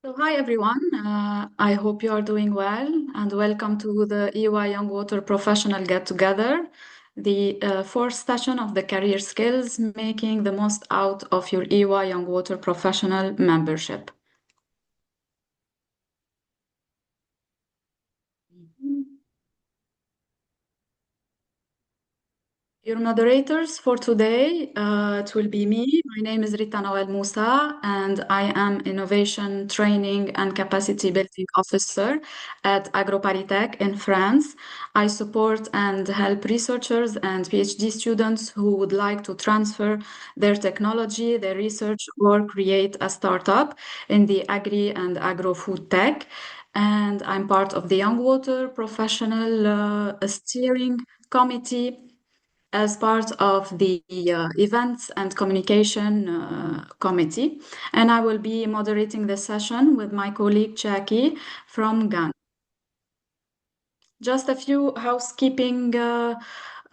So hi everyone, I hope you are doing well and welcome to the EY Young Water Professional Get-Together, the fourth session of the Career Skills, making the most out of your EY Young Water Professional membership. Your moderators for today, it will be me. My name is Rita Nawal Musa, and I am Innovation Training and Capacity Building Officer at AgroParisTech in France. I support and help researchers and PhD students who would like to transfer their technology, their research, or create a startup in the agri and agro-food tech. And I'm part of the Young Water Professional Steering Committee as part of the Events and Communication Committee, and I will be moderating the session with my colleague Jackie from Ghana. Just a few housekeeping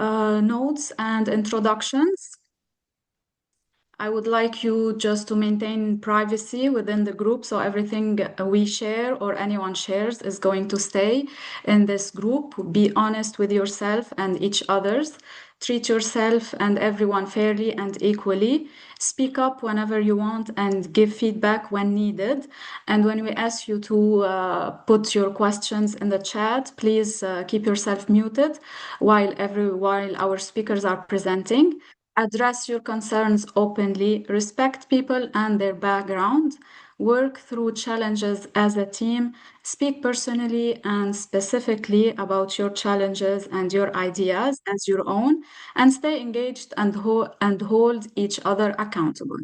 notes and introductions. I would like you just to maintain privacy within the group, so everything we share or anyone shares is going to stay in this group. Be honest with yourself and each others. Treat yourself and everyone fairly and equally. Speak up whenever you want and give feedback when needed. And when we ask you to put your questions in the chat, please keep yourself muted while our speakers are presenting. Address your concerns openly, respect people and their background, work through challenges as a team, speak personally and specifically about your challenges and your ideas as your own, and stay engaged and hold each other accountable.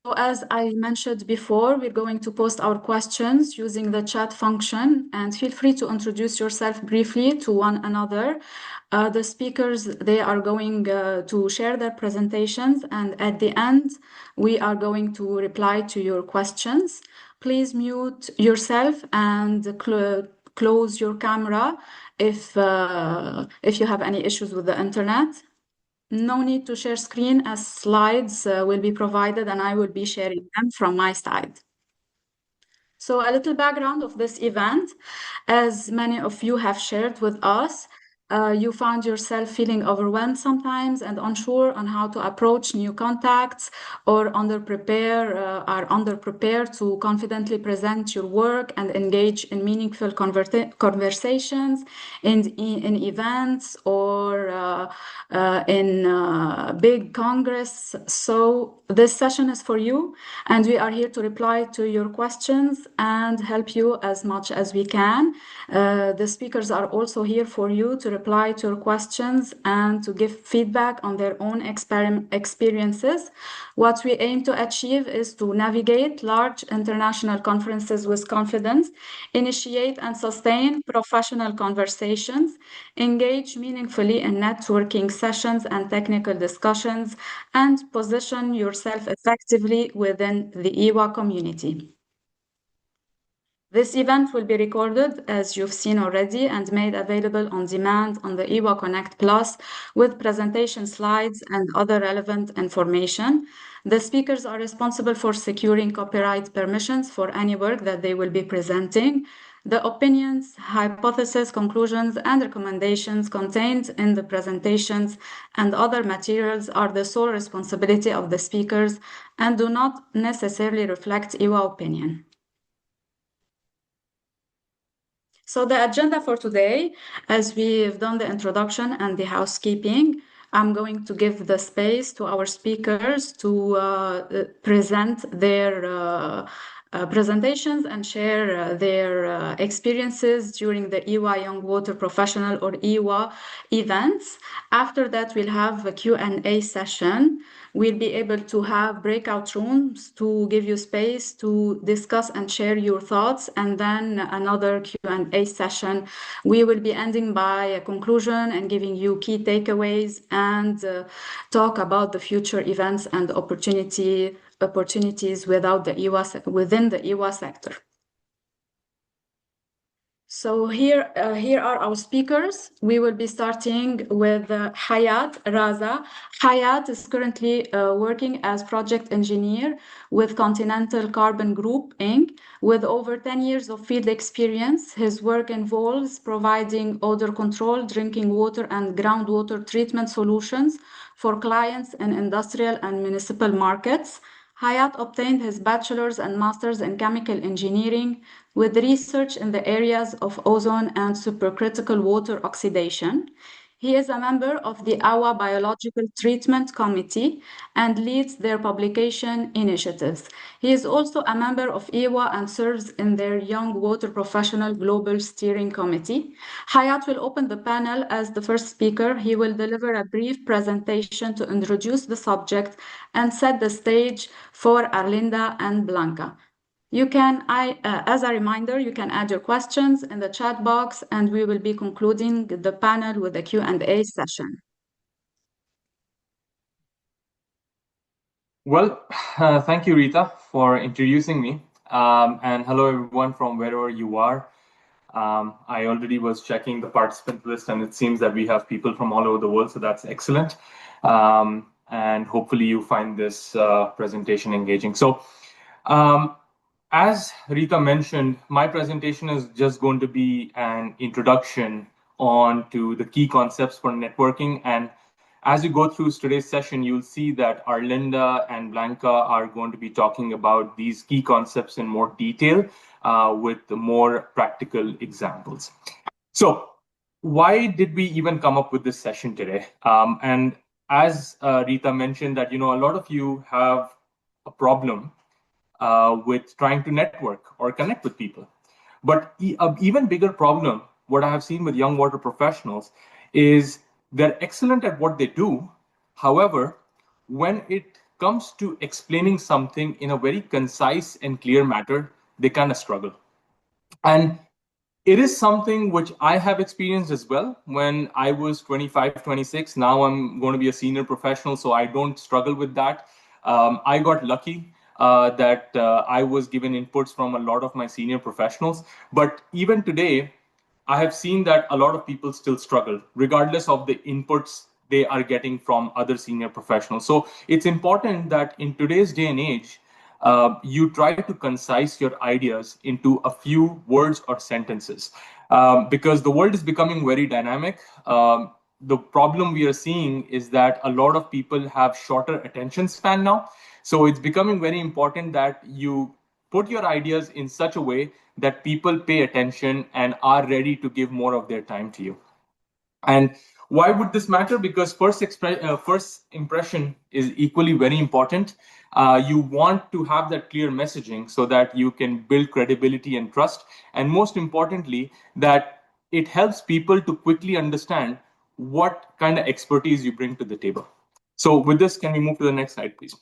So as I mentioned before, we're going to post our questions using the chat function, and feel free to introduce yourself briefly to one another. The speakers, they are going to share their presentations, and at the end, we are going to reply to your questions. Please mute yourself and close your camera if you have any issues with the internet. No need to share screen as slides will be provided and I will be sharing them from my side. So a little background of this event, as many of you have shared with us, you found yourself feeling overwhelmed sometimes and unsure on how to approach new contacts or are underprepared to confidently present your work and engage in meaningful conversations in events or in big congress. So this session is for you, and we are here to reply to your questions and help you as much as we can. The speakers are also here for you to reply to your questions and to give feedback on their own experiences. What we aim to achieve is to navigate large international conferences with confidence, initiate and sustain professional conversations, engage meaningfully in networking sessions and technical discussions, and position yourself effectively within the EWA community. This event will be recorded, as you've seen already, and made available on demand on the EWA Connect Plus with presentation slides and other relevant information. The speakers are responsible for securing copyright permissions for any work that they will be presenting. The opinions, hypotheses, conclusions, and recommendations contained in the presentations and other materials are the sole responsibility of the speakers and do not necessarily reflect EWA opinion. So the agenda for today, as we've done the introduction and the housekeeping, I'm going to give the space to our speakers to present their presentations and share their experiences during the EWA Young Water Professional or EWA events. After that, we'll have a Q&A session. We'll be able to have breakout rooms to give you space to discuss and share your thoughts, and then another Q&A session. We will be ending by a conclusion and giving you key takeaways and talk about the future events and opportunities within the EWA sector. So here are our speakers. We will be starting with Hayat Raza. Hayat is currently working as project engineer with Continental Carbon Group, Inc. With over 10 years of field experience, his work involves providing odor control, drinking water, and groundwater treatment solutions for clients in industrial and municipal markets. Hayat obtained his bachelor's and master's in chemical engineering with research in the areas of ozone and supercritical water oxidation. He is a member of the IWA Biological Treatment Committee and leads their publication initiatives. He is also a member of IWA and serves in their Young Water Professional Global Steering Committee. Hayat will open the panel as the first speaker. He will deliver a brief presentation to introduce the subject and set the stage for Arlinda and Blanca. You can, as a reminder, you can add your questions in the chat box, and we will be concluding the panel with a Q&A session. Well, thank you, Rita, for introducing me. And hello, everyone from wherever you are. I already was checking the participant list, and it seems that we have people from all over the world, so that's excellent. And hopefully you find this presentation engaging. So, as Rita mentioned, my presentation is just going to be an introduction on to the key concepts for networking. And as you go through today's session, you'll see that Arlinda and Blanca are going to be talking about these key concepts in more detail with more practical examples. So why did we even come up with this session today? And as Rita mentioned that, a lot of you have a problem with trying to network or connect with people. But an even bigger problem, what I have seen with young water professionals, is they're excellent at what they do. However, when it comes to explaining something in a very concise and clear manner, they kind of struggle. And it is something which I have experienced as well when I was 25, 26. Now I'm going to be a senior professional, so I don't struggle with that. I got lucky that I was given inputs from a lot of my senior professionals. But even today, I have seen that a lot of people still struggle, regardless of the inputs they are getting from other senior professionals. So it's important that in today's day and age, you try to concise your ideas into a few words or sentences because the world is becoming very dynamic. The problem we are seeing is that a lot of people have shorter attention span now. So it's becoming very important that you put your ideas in such a way that people pay attention and are ready to give more of their time to you. And why would this matter? Because first impression is equally very important. You want to have that clear messaging so that you can build credibility and trust. And most importantly, that it helps people to quickly understand what kind of expertise you bring to the table. So with this, can we move to the next slide, please?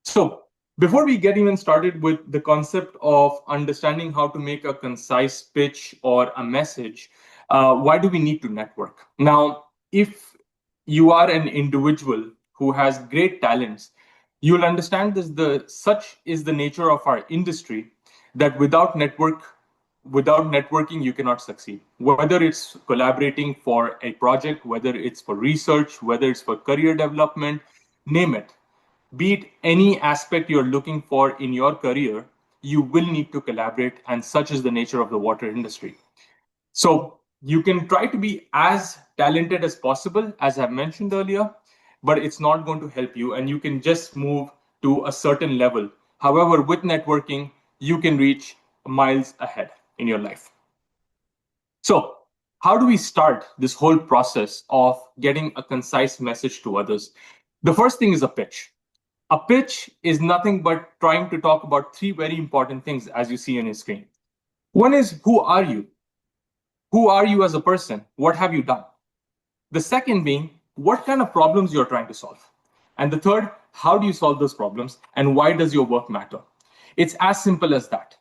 So before we get even started with the concept of understanding how to make a concise pitch or a message, why do we need to network? Now, if you are an individual who has great talents, you'll understand this, such is the nature of our industry that without networking, you cannot succeed. Whether it's collaborating for a project, whether it's for research, whether it's for career development, name it. Be it any aspect you're looking for in your career, you will need to collaborate, and such is the nature of the water industry. So you can try to be as talented as possible, as I've mentioned earlier, but it's not going to help you, and you can just move to a certain level. However, with networking, you can reach miles ahead in your life. So how do we start this whole process of getting a concise message to others? The first thing is a pitch. A pitch is nothing but trying to talk about three very important things, as you see on your screen. One is, who are you? Who are you as a person? What have you done? The second being, what kind of problems you're trying to solve? And the third, how do you solve those problems? And why does your work matter? It's as simple as that.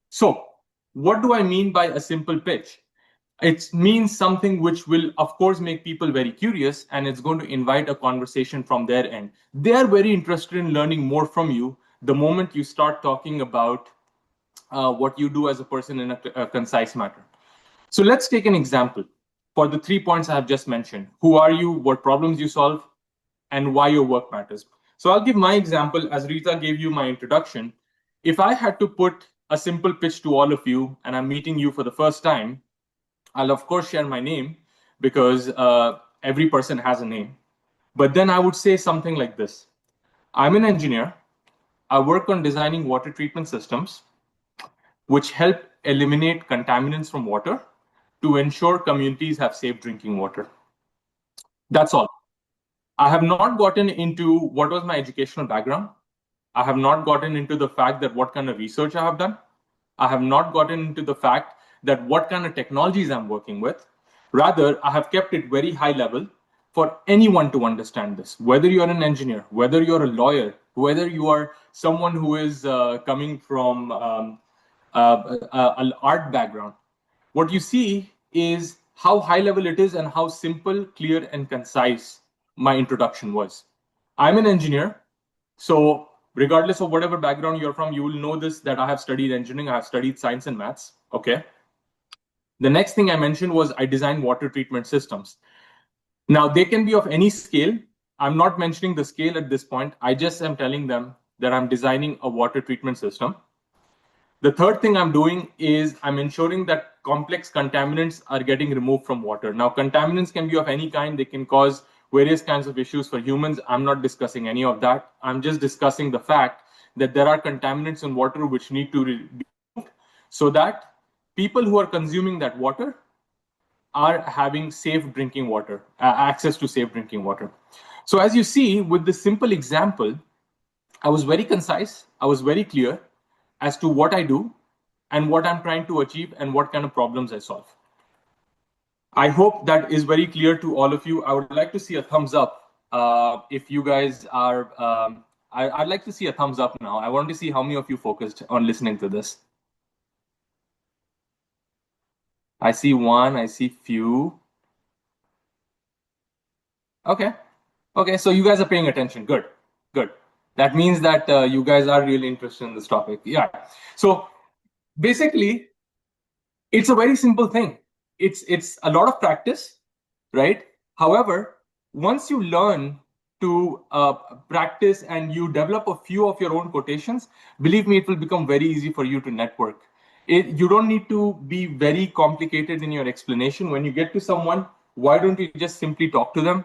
So what do I mean by a simple pitch? It means something which will, of course, make people very curious, and it's going to invite a conversation from their end. They are very interested in learning more from you the moment you start talking about what you do as a person in a concise manner. So let's take an example for the 3 points I have just mentioned. Who are you, what problems you solve, and why your work matters. So I'll give my example as Rita gave you my introduction. If I had to put a simple pitch to all of you and I'm meeting you for the first time, I'll of course share my name because every person has a name. But then I would say something like this. I'm an engineer. I work on designing water treatment systems which help eliminate contaminants from water to ensure communities have safe drinking water. That's all. I have not gotten into what was my educational background. I have not gotten into the fact that what kind of research I have done. I have not gotten into the fact that what kind of technologies I'm working with. Rather, I have kept it very high level for anyone to understand this. Whether you're an engineer, whether you're a lawyer, whether you are someone who is coming from an art background, what you see is how high level it is and how simple, clear, and concise my introduction was. I'm an engineer, so regardless of whatever background you're from, you will know this that I have studied engineering, I have studied science and maths. Okay. The next thing I mentioned was I design water treatment systems. Now, they can be of any scale. I'm not mentioning the scale at this point. I just am telling them that I'm designing a water treatment system. The third thing I'm doing is I'm ensuring that complex contaminants are getting removed from water. Now, contaminants can be of any kind. They can cause various kinds of issues for humans. I'm not discussing any of that. I'm just discussing the fact that there are contaminants in water which need to be removed so that people who are consuming that water are having safe drinking water, access to safe drinking water. So as you see, with this simple example, I was very concise, I was very clear as to what I do and what I'm trying to achieve and what kind of problems I solve. I hope that is very clear to all of you. I would like to see a thumbs up if you guys are. I'd like to see a thumbs up now. I want to see how many of you focused on listening to this. I see one, I see few. Okay. Okay, so you guys are paying attention. Good, good. That means that you guys are really interested in this topic. Yeah. So basically, it's a very simple thing. It's a lot of practice, right? However, once you learn to practice and you develop a few of your own quotations, believe me, it will become very easy for you to network. You don't need to be very complicated in your explanation. When you get to someone, why don't you just simply talk to them,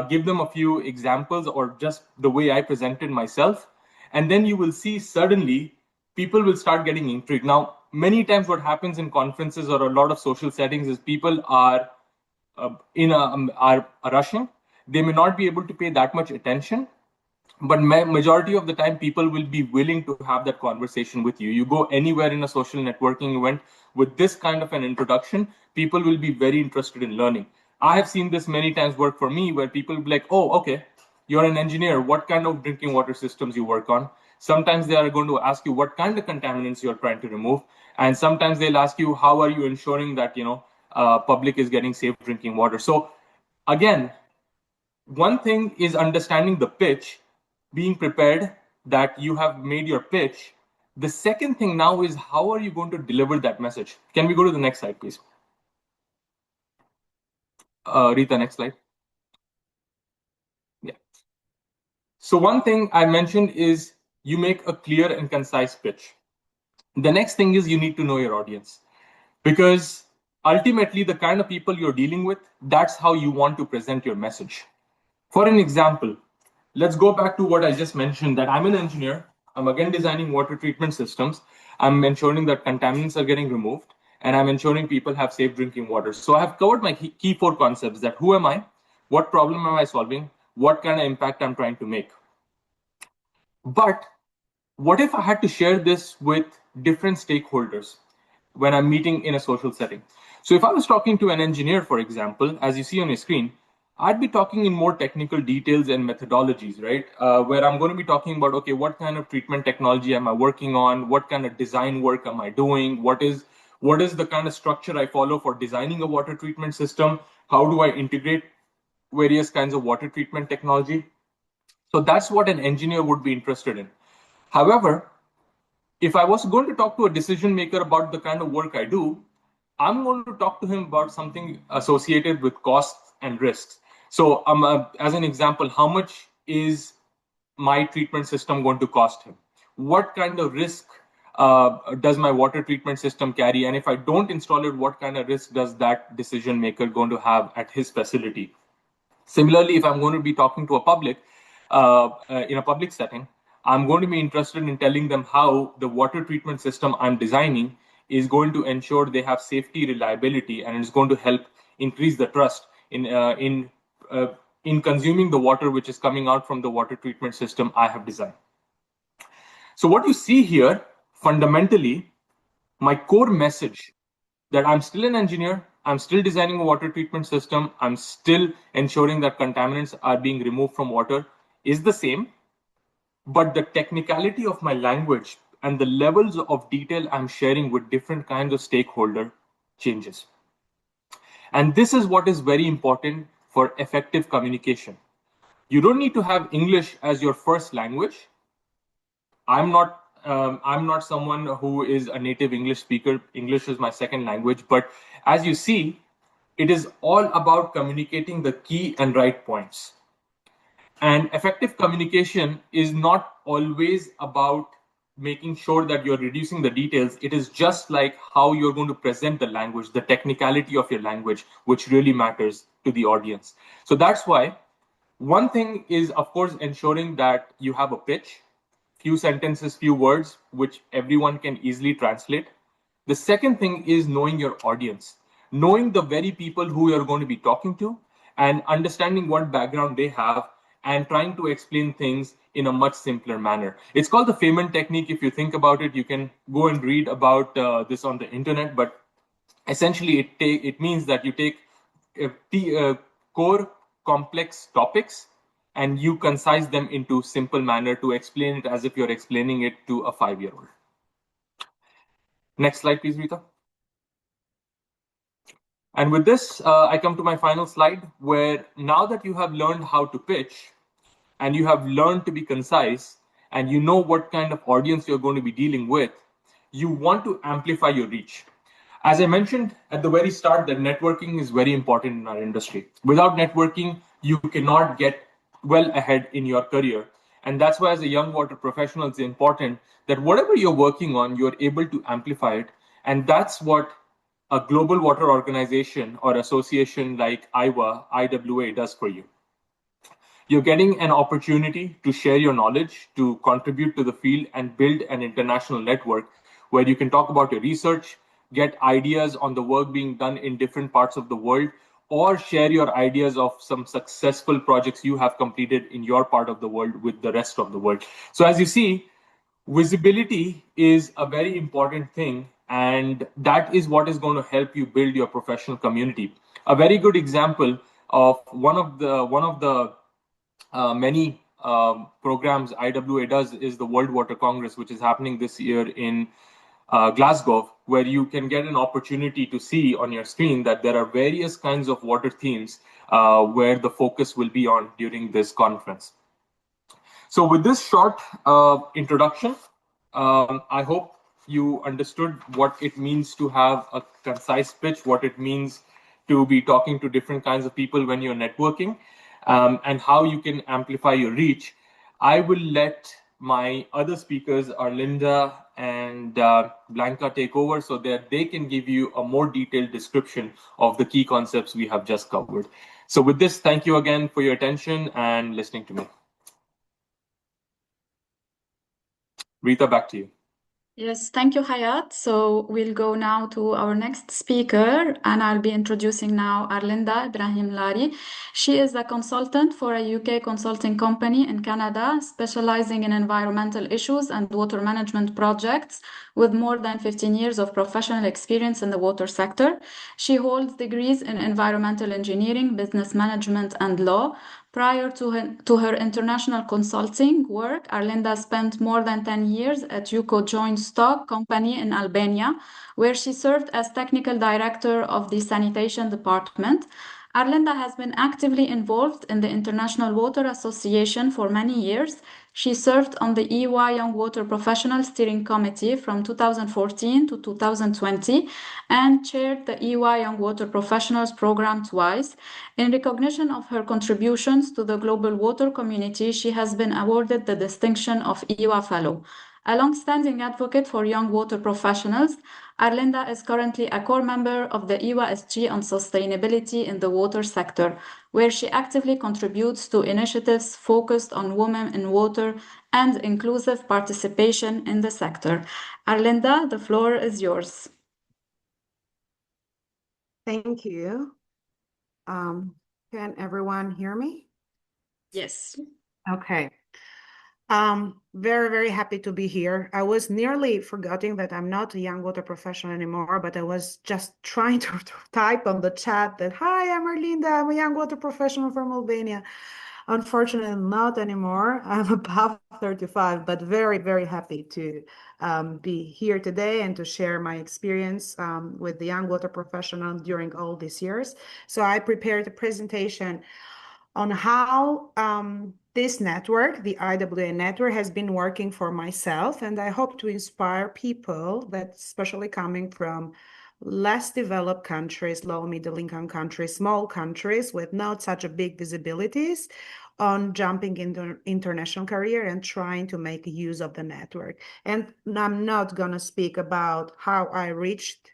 give them a few examples or just the way I presented myself, and then you will see suddenly people will start getting intrigued. Now, many times what happens in conferences or a lot of social settings is people are are rushing. They may not be able to pay that much attention, but majority of the time people will be willing to have that conversation with you. You go anywhere in a social networking event with this kind of an introduction, people will be very interested in learning. I have seen this many times work for me where people will be like, oh, okay, you're an engineer, what kind of drinking water systems you work on? Sometimes they are going to ask you what kind of contaminants you're trying to remove, and sometimes they'll ask you how are you ensuring that public is getting safe drinking water. So again, one thing is understanding the pitch, being prepared that you have made your pitch. The second thing now is how are you going to deliver that message? Can we go to the next slide, please? Rita, next slide. Yeah. So one thing I mentioned is you make a clear and concise pitch. The next thing is you need to know your audience, because ultimately the kind of people you're dealing with, that's how you want to present your message. For an example, let's go back to what I just mentioned, that I'm an engineer. I'm again designing water treatment systems. I'm ensuring that contaminants are getting removed, and I'm ensuring people have safe drinking water. So I have covered my key 4 concepts: that who am I, what problem am I solving, what kind of impact I'm trying to make. But what if I had to share this with different stakeholders when I'm meeting in a social setting? So if I was talking to an engineer, for example, as you see on your screen, I'd be talking in more technical details and methodologies, right? Where I'm going to be talking about, okay, what kind of treatment technology am I working on? What kind of design work am I doing? What is the kind of structure I follow for designing a water treatment system? How do I integrate various kinds of water treatment technology? So that's what an engineer would be interested in. However, If I was going to talk to a decision maker about the kind of work I do, I'm going to talk to him about something associated with costs and risks. So, as an example, how much is my treatment system going to cost him? What kind of risk does my water treatment system carry? And if I don't install it, what kind of risk does that decision maker going to have at his facility? Similarly, if I'm going to be talking to a public in a public setting, I'm going to be interested in telling them how the water treatment system I'm designing is going to ensure they have safety, reliability, and it's going to help increase the trust uh, in consuming the water which is coming out from the water treatment system I have designed. So what you see here, fundamentally, my core message that I'm still an engineer, I'm still designing a water treatment system, I'm still ensuring that contaminants are being removed from water is the same, but the technicality of my language and the levels of detail I'm sharing with different kinds of stakeholder changes. And this is what is very important for effective communication. You don't need to have English as your first language. I'm not someone who is a native English speaker. English is my second language. But as you see, it is all about communicating the key and right points. And effective communication is not always about making sure that you're reducing the details. It is just like how you're going to present the language, the technicality of your language, which really matters to the audience. So that's why one thing is, of course, ensuring that you have a pitch, few sentences, few words, which everyone can easily translate. The second thing is knowing your audience, knowing the very people who you're going to be talking to and understanding what background they have and trying to explain things in a much simpler manner. It's called the Feynman technique. If you think about it, you can go and read about this on the internet, but essentially it means that you take core complex topics and you concise them into simple manner to explain it as if you're explaining it to a 5-year-old. Next slide, please, Rita. And with this, I come to my final slide, where now that you have learned how to pitch and you have learned to be concise and you know what kind of audience you're going to be dealing with, you want to amplify your reach. As I mentioned at the very start, that networking is very important in our industry. Without networking, you cannot get well ahead in your career. And that's why, as a young water professional, it's important that whatever you're working on, you're able to amplify it. And that's what a global water organization or association like IWA does for you. You're getting an opportunity to share your knowledge, to contribute to the field, and build an international network where you can talk about your research, get ideas on the work being done in different parts of the world, or share your ideas of some successful projects you have completed in your part of the world with the rest of the world. So, as you see, visibility is a very important thing, and that is what is going to help you build your professional community. A very good example of one of the many programs IWA does is the World Water Congress, which is happening this year in Glasgow, where you can get an opportunity to see on your screen that there are various kinds of water themes where the focus will be on during this conference. So with this short introduction, I hope you understood what it means to have a concise pitch, what it means to be talking to different kinds of people when you're networking, and how you can amplify your reach. I will let my other speakers, Arlinda and Blanca, take over so that they can give you a more detailed description of the key concepts we have just covered. So with this, thank you again for your attention and listening to me. Rita, back to you. Yes, thank you, Hayat. So we'll go now to our next speaker, and I'll be introducing now Arlinda Ibrahim Lari. She is a consultant for a UK consulting company in Canada, specializing in environmental issues and water management projects, with more than 15 years of professional experience in the water sector. She holds degrees in environmental engineering, business management, and law. Prior to her international consulting work, Arlinda spent more than 10 years at UCO Joint Stock Company in Albania, where she served as technical director of the sanitation department. Arlinda has been actively involved in the International Water Association for many years, She served on the EY Young Water Professional Steering Committee from 2014 to 2020 and chaired the EY Young Water Professionals program twice. In recognition of her contributions to the global water community, she has been awarded the distinction of EWA Fellow. A long-standing advocate for young water professionals, Arlinda is currently a core member of the EWA-SG on sustainability in the water sector, where she actively contributes to initiatives focused on women in water and inclusive participation in the sector. Arlinda, the floor is yours. Thank you. Can everyone hear me? Yes. Okay. Very, very happy to be here. I was nearly forgetting that I'm not a young water professional anymore, but I was just trying to type on the chat that, hi, I'm Arlinda, I'm a young water professional from Albania. Unfortunately, not anymore. I'm about 35, but very, very happy to be here today and to share my experience with the young water professional during all these years. So I prepared a presentation on how this network, the IWA network, has been working for myself. And I hope to inspire people that, especially coming from less developed countries, low middle income countries, small countries with not such a big visibilities, on jumping into international career and trying to make use of the network. And I'm not going to speak about how I reached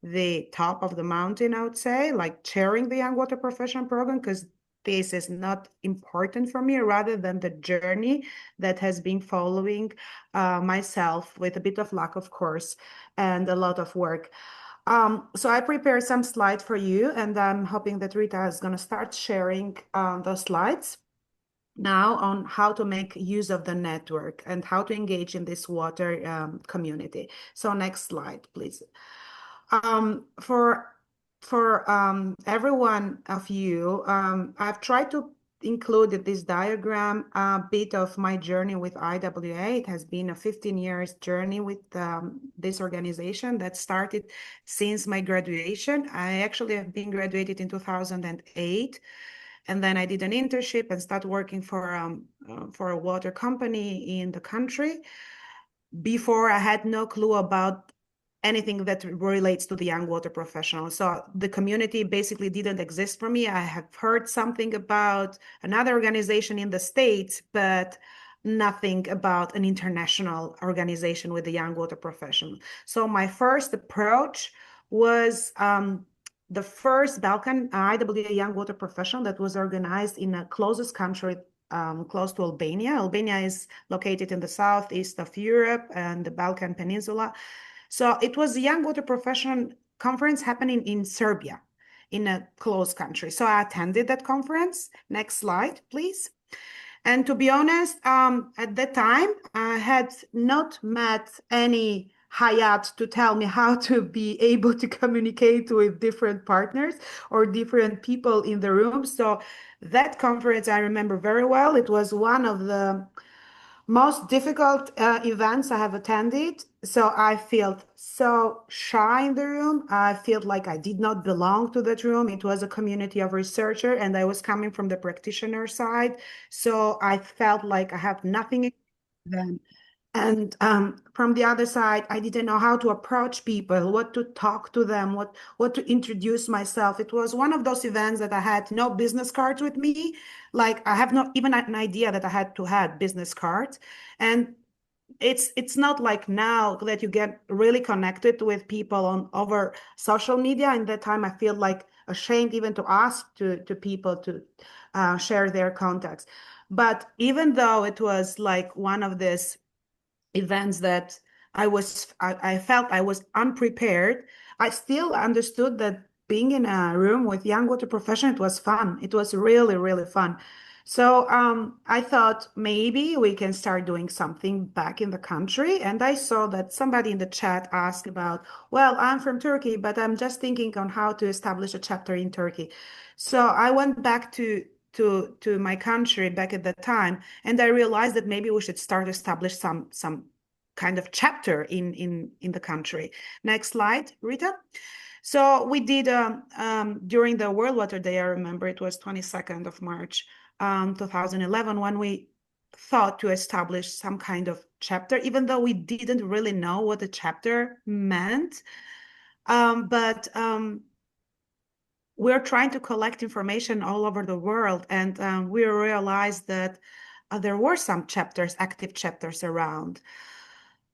the top of the mountain, I would say, like chairing the Young Water Professional Program, because this is not important for me, rather than the journey that has been following myself with a bit of luck, of course, and a lot of work. So I prepared some slides for you, and I'm hoping that Rita is going to start sharing those slides now on how to make use of the network and how to engage in this water community. So next slide, please. For every one of you, I've tried to include this diagram, a bit of my journey with IWA. It has been a 15 years journey with this organization that started since my graduation. I actually have been graduated in 2008. And then I did an internship and started working for a water company in the country. Before, I had no clue about anything that relates to the young water professional. So the community basically didn't exist for me. I have heard something about another organization in the States, but nothing about an international organization with the young water professional. So my first approach was the first Balkan IWA Young Water Professional that was organized in a closest country close to Albania. Albania is located in the southeast of Europe and the Balkan Peninsula. So it was a Young Water Professional Conference happening in Serbia, in a close country. So I attended that conference. Next slide, please. And to be honest, at that time, I had not met any Hayat to tell me how to be able to communicate with different partners or different people in the room. So that conference I remember very well. It was one of the most difficult events I have attended. So I felt so shy in the room. I felt like I did not belong to that room. It was a community of researchers, and I was coming from the practitioner side. So I felt like I have nothing then. And from the other side, I didn't know how to approach people, what to talk to them, what to introduce myself. It was one of those events that I had no business cards with me. Like I have not even an idea that I had to have business cards. And it's not like now that you get really connected with people on over social media. In that time, I feel like ashamed even to ask to people to share their contacts. But even though it was like one of these events that I felt I was unprepared, I still understood that being in a room with young water professionals, it was fun. It was really, really fun. So I thought maybe we can start doing something back in the country. And I saw that somebody in the chat asked about, well, I'm from Turkey, but I'm just thinking on how to establish a chapter in Turkey. So I went back to my country back at that time, and I realized that maybe we should start establish some kind of chapter in the country. Next slide, Rita. So we did during the World Water Day. I remember it was 22nd of March, 2011, when we thought to establish some kind of chapter, even though we didn't really know what a chapter meant. But we're trying to collect information all over the world, and we realized that there were some chapters, active chapters around.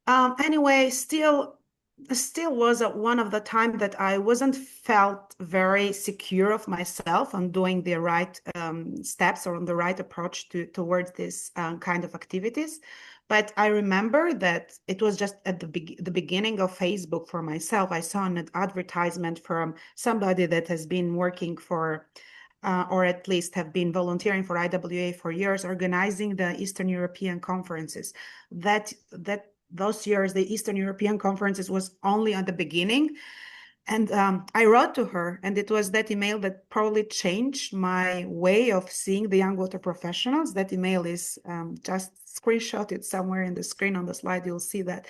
Anyway, still was one of the time that I wasn't felt very secure of myself on doing the right steps or on the right approach towards this kind of activities. But I remember that it was just at the beginning of Facebook for myself. I saw an advertisement from somebody that has been working for or at least have been volunteering for IWA for years, organizing the Eastern European conferences. Those years, the Eastern European conferences was only at the beginning. And I wrote to her, and it was that email that probably changed my way of seeing the young water professionals. That email is just screenshotted somewhere in the screen on the slide. You'll see that.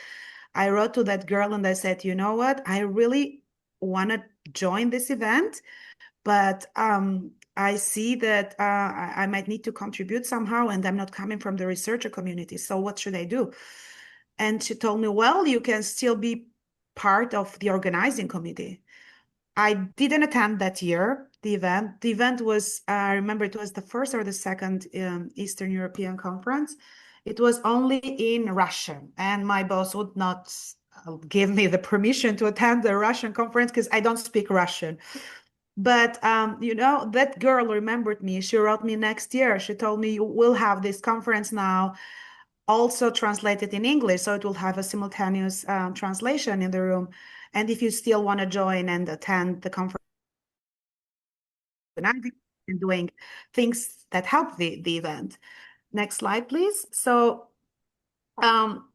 I wrote to that girl and I said, you know what? I really want to join this event, but I see that I might need to contribute somehow, and I'm not coming from the researcher community. So what should I do? And she told me, well, you can still be part of the organizing committee. I didn't attend that year, the event. The event was, I remember it was the first or the second Eastern European conference. It was only in Russian, and my boss would not give me the permission to attend the Russian conference because I don't speak Russian. But, you know, that girl remembered me. She wrote me next year. She told me, you will have this conference now, also translated in English, so it will have a simultaneous translation in the room. And if you still want to join and attend the conference and doing things that help the event. Next slide, please. So while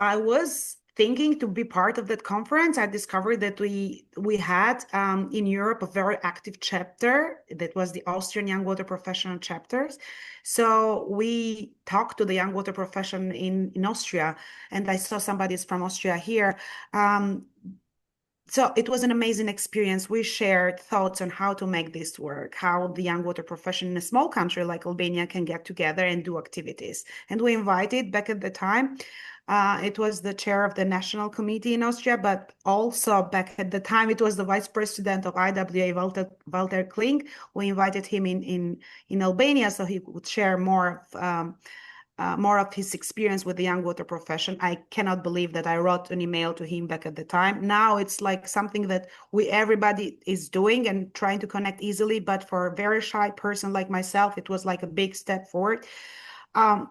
I was thinking to be part of that conference, I discovered that we had in Europe a very active chapter that was the Austrian Young Water Professional chapters. So we talked to the young water profession in Austria, and I saw somebody from Austria here. So it was an amazing experience. We shared thoughts on how to make this work, how the young water profession in a small country like Albania can get together and do activities. And we invited, back at the time, it was the chair of the national committee in Austria, but also back at the time, it was the vice president of IWA, Walter Kling. We invited him in Albania so he would share more of his experience with the young water profession. I cannot believe that I wrote an email to him back at the time. Now it's like something that everybody is doing and trying to connect easily, but for a very shy person like myself, it was like a big step forward.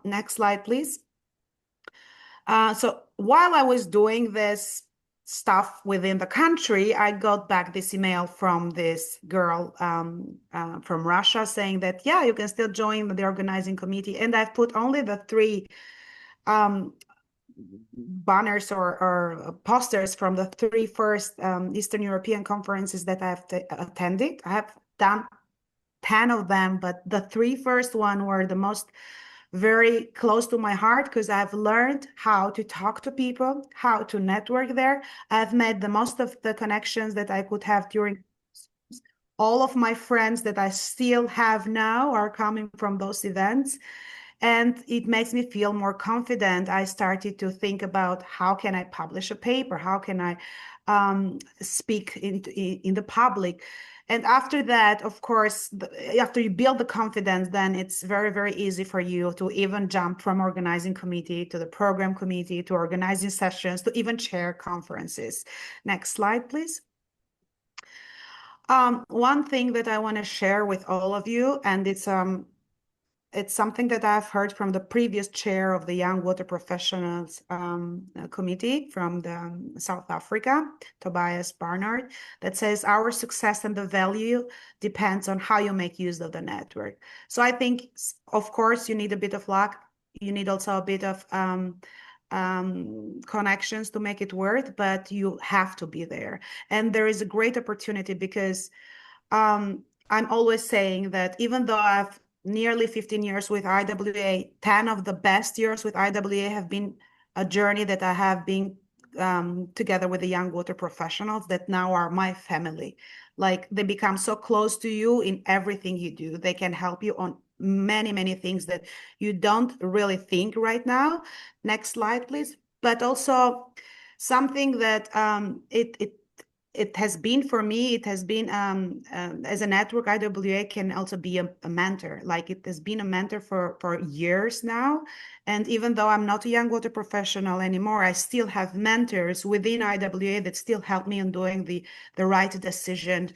Next slide, please. So while I was doing this stuff within the country, I got back this email from this girl from Russia saying that, yeah, you can still join the organizing committee. And I've put only the 3 banners or posters from the 3 first Eastern European conferences that I've attended. I have done 10 of them, but the 3 first one were the most very close to my heart because I've learned how to talk to people, how to network there. I've made the most of the connections that I could have during. All of my friends that I still have now are coming from those events. And it makes me feel more confident. I started to think about how can I publish a paper? How can I speak in the public? And after that, of course, after you build the confidence, then it's very, very easy for you to even jump from organizing committee to the program committee to organizing sessions to even chair conferences. Next slide, please. One thing that I want to share with all of you, and it's something that I've heard from the previous chair of the Young Water Professionals Committee from South Africa, Tobias Barnard, that says our success and the value depends on how you make use of the network. So I think, of course, you need a bit of luck. You need also a bit of connections to make it work, but you have to be there. And there is a great opportunity because I'm always saying that even though I've nearly 15 years with IWA, 10 of the best years with IWA have been a journey that I have been together with the young water professionals that now are my family. Like they become so close to you in everything you do. They can help you on many things that you don't really think right now. Next slide, please. But also something that it has been for me, it has been as a network, IWA can also be a mentor. Like it has been a mentor for years now. And even though I'm not a young water professional anymore, I still have mentors within IWA that still help me in doing the right decision.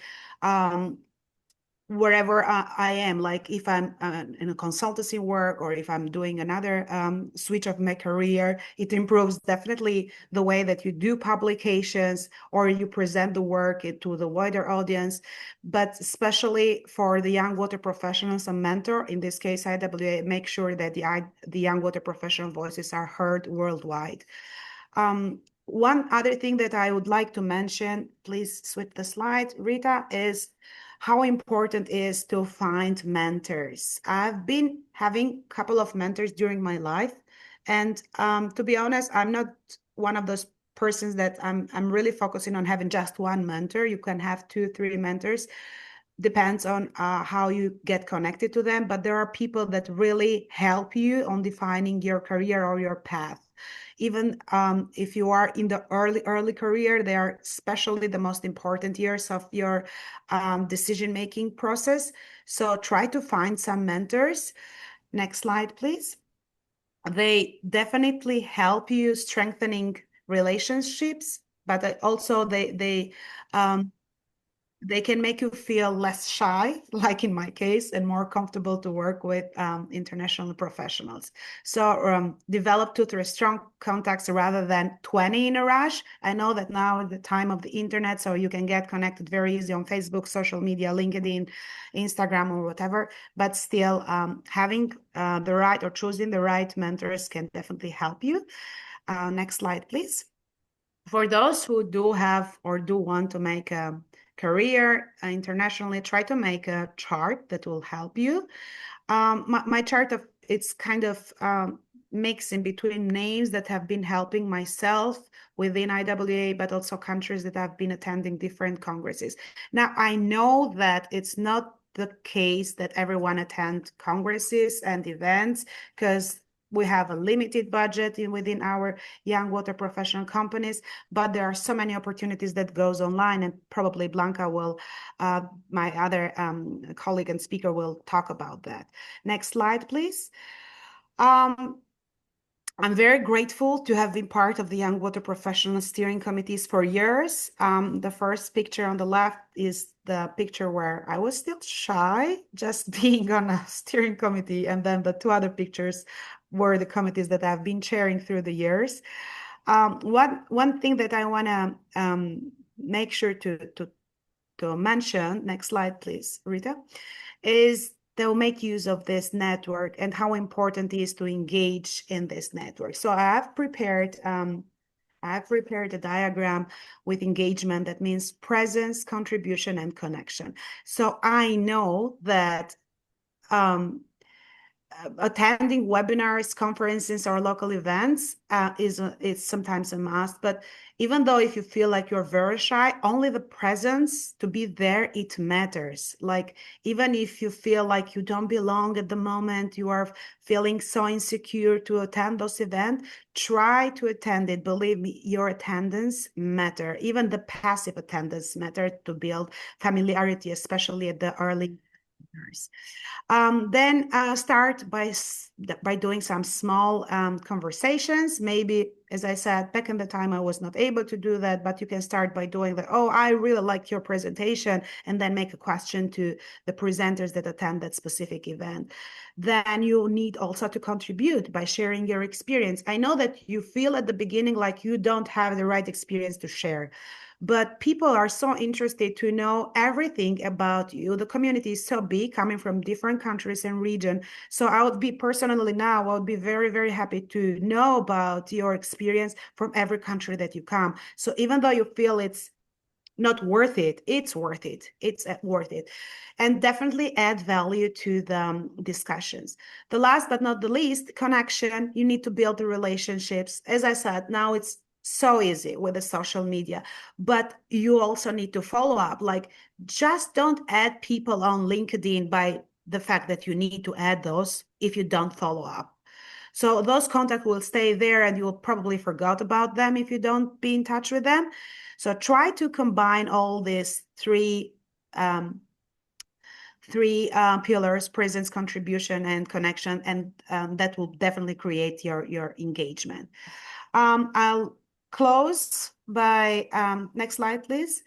Wherever I am, like if I'm in a consultancy work or if I'm doing another switch of my career, it improves definitely the way that you do publications or you present the work to the wider audience. But especially for the young water professionals, a mentor, in this case, IWA, make sure that the young water professional voices are heard worldwide. One other thing that I would like to mention, please switch the slide, Rita, is how important it is to find mentors. I've been having a couple of mentors during my life. And to be honest, I'm not one of those persons that I'm really focusing on having just one mentor. You can have 2, 3 mentors. Depends on how you get connected to them. But there are people that really help you on defining your career or your path. Even if you are in the early career, they are especially the most important years of your decision-making process. So try to find some mentors. Next slide, please. They definitely help you strengthening relationships, but also they can make you feel less shy, like in my case, and more comfortable to work with international professionals. So develop 2 to 3 strong contacts rather than 20 in a rush. I know that now at the time of the internet, so you can get connected very easy on Facebook, social media, LinkedIn, Instagram, or whatever, but still having the right or choosing the right mentors can definitely help you. Next slide, please. For those who do have or do want to make a career internationally, try to make a chart that will help you. My chart it's kind of mixing between names that have been helping myself within IWA, but also countries that have been attending different congresses. Now, I know that it's not the case that everyone attends congresses and events because we have a limited budget within our young water professional companies, but there are so many opportunities that goes online, and probably Blanca will, my other colleague and speaker will talk about that. Next slide, please. I'm very grateful to have been part of the Young Water Professional Steering Committees for years. The first picture on the left is the picture where I was still shy, just being on a steering committee. And then the 2 other pictures were the committees that I've been chairing through the years. One thing that I want to make sure to mention, next slide, please, Rita, is they'll make use of this network and how important it is to engage in this network. So I've prepared a diagram with engagement that means presence, contribution, and connection. So I know that attending webinars, conferences, or local events is sometimes a must. But even though if you feel like you're very shy, only the presence to be there, it matters. Like even if you feel like you don't belong at the moment, you are feeling so insecure to attend those events, try to attend it. Believe me, your attendance matter. Even the passive attendance matter to build familiarity, especially at the early years. Then start by doing some small conversations. Maybe, as I said, back in the time, I was not able to do that, but you can start by doing the, oh, I really liked your presentation, and then make a question to the presenters that attend that specific event. Then you need also to contribute by sharing your experience. I know that you feel at the beginning like you don't have the right experience to share, but people are so interested to know everything about you. The community is so big, coming from different countries and region. So I would be personally now, I would be very, very happy to know about your experience from every country that you come. So even though you feel it's not worth it, it's worth it. It's worth it. And definitely add value to the discussions. The last but not the least, connection. You need to build the relationships. As I said, now it's so easy with the social media, but you also need to follow up. Like, just don't add people on LinkedIn by the fact that you need to add those if you don't follow up. So those contacts will stay there and you'll probably forget about them if you don't be in touch with them. So try to combine all these three pillars: presence, contribution, and connection, and that will definitely create your engagement. I'll close by, next slide, please,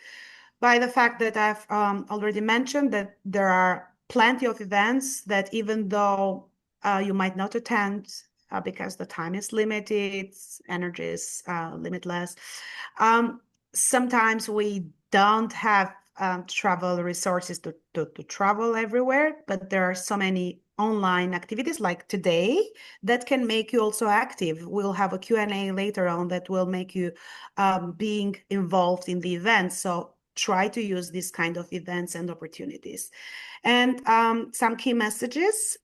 by the fact that I've already mentioned that there are plenty of events that, even though you might not attend because the time is limited, energy is limitless, sometimes we don't have travel resources to travel everywhere, but there are so many online activities like today that can make you also active. We'll have a Q&A later on that will make you being involved in the event. So try to use these kind of events and opportunities. And some key messages.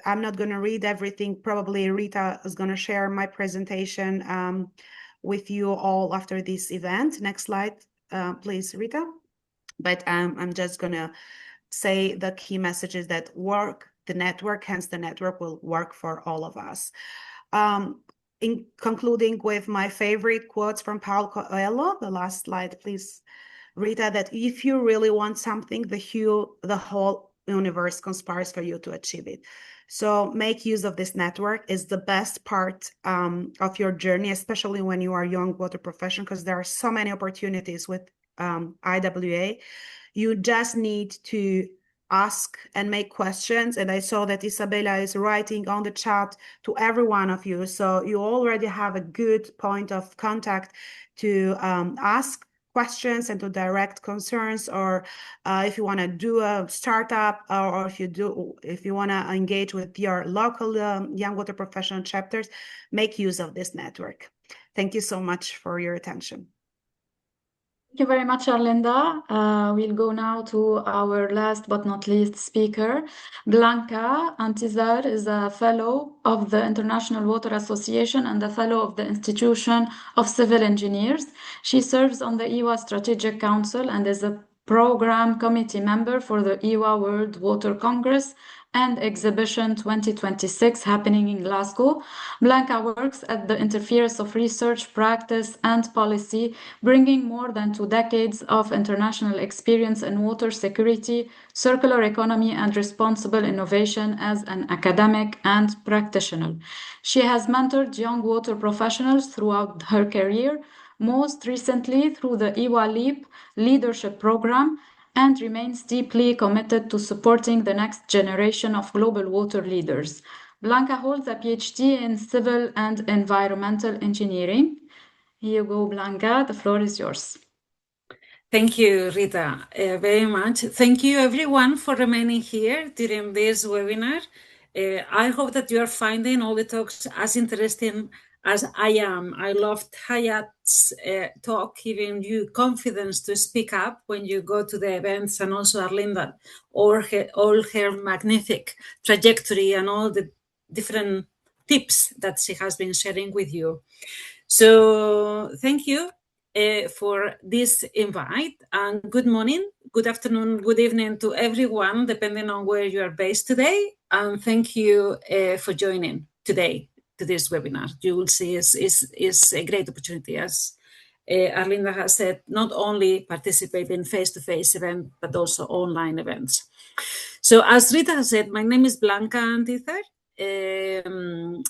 I'm not going to read everything. Probably Rita is going to share my presentation with you all after this event. Next slide, please, Rita. But I'm just going to say the key messages that work the network, hence the network will work for all of us. In concluding with my favorite quotes from Paulo Coelho, the last slide, please, Rita, that if you really want something, the whole universe conspires for you to achieve it. So make use of this network. Is the best part of your journey, especially when you are a young water professional, because there are so many opportunities with IWA. You just need to ask and make questions. And I saw that Isabella is writing on the chat to every one of you. So you already have a good point of contact to ask questions and to direct concerns, or if you want to do a startup, or if you want to engage with your local young water professional chapters, make use of this network. Thank you so much for your attention. Thank you very much, Arlinda. We'll go now to our last but not least speaker. Blanca Antizar is a fellow of the International Water Association and a fellow of the Institution of Civil Engineers. She serves on the IWA Strategic Council and is a program committee member for the IWA World Water Congress and Exhibition 2026 happening in Glasgow. Blanca works at the interference of research, practice, and policy, bringing more than 2 decades of international experience in water security, circular economy, and responsible innovation as an academic and practitioner. She has mentored young water professionals throughout her career, most recently through the YWP Leadership Program, and remains deeply committed to supporting the next generation of global water leaders. Blanca holds a PhD in civil and environmental engineering. Here you go, Blanca. The floor is yours. Thank you, Rita, very much. Thank you, everyone, for remaining here during this webinar. I hope that you are finding all the talks as interesting as I am. I loved Hayat's talk, giving you confidence to speak up when you go to the events, and also Arlinda, all her magnific trajectory and all the different tips that she has been sharing with you. So thank you for this invite, and good morning, good afternoon, good evening to everyone, depending on where you are based today. And thank you for joining today to this webinar. You will see is a great opportunity, as Arlinda has said, not only participate in face-to-face events, but also online events. So as Rita has said, my name is Blanca Antizar,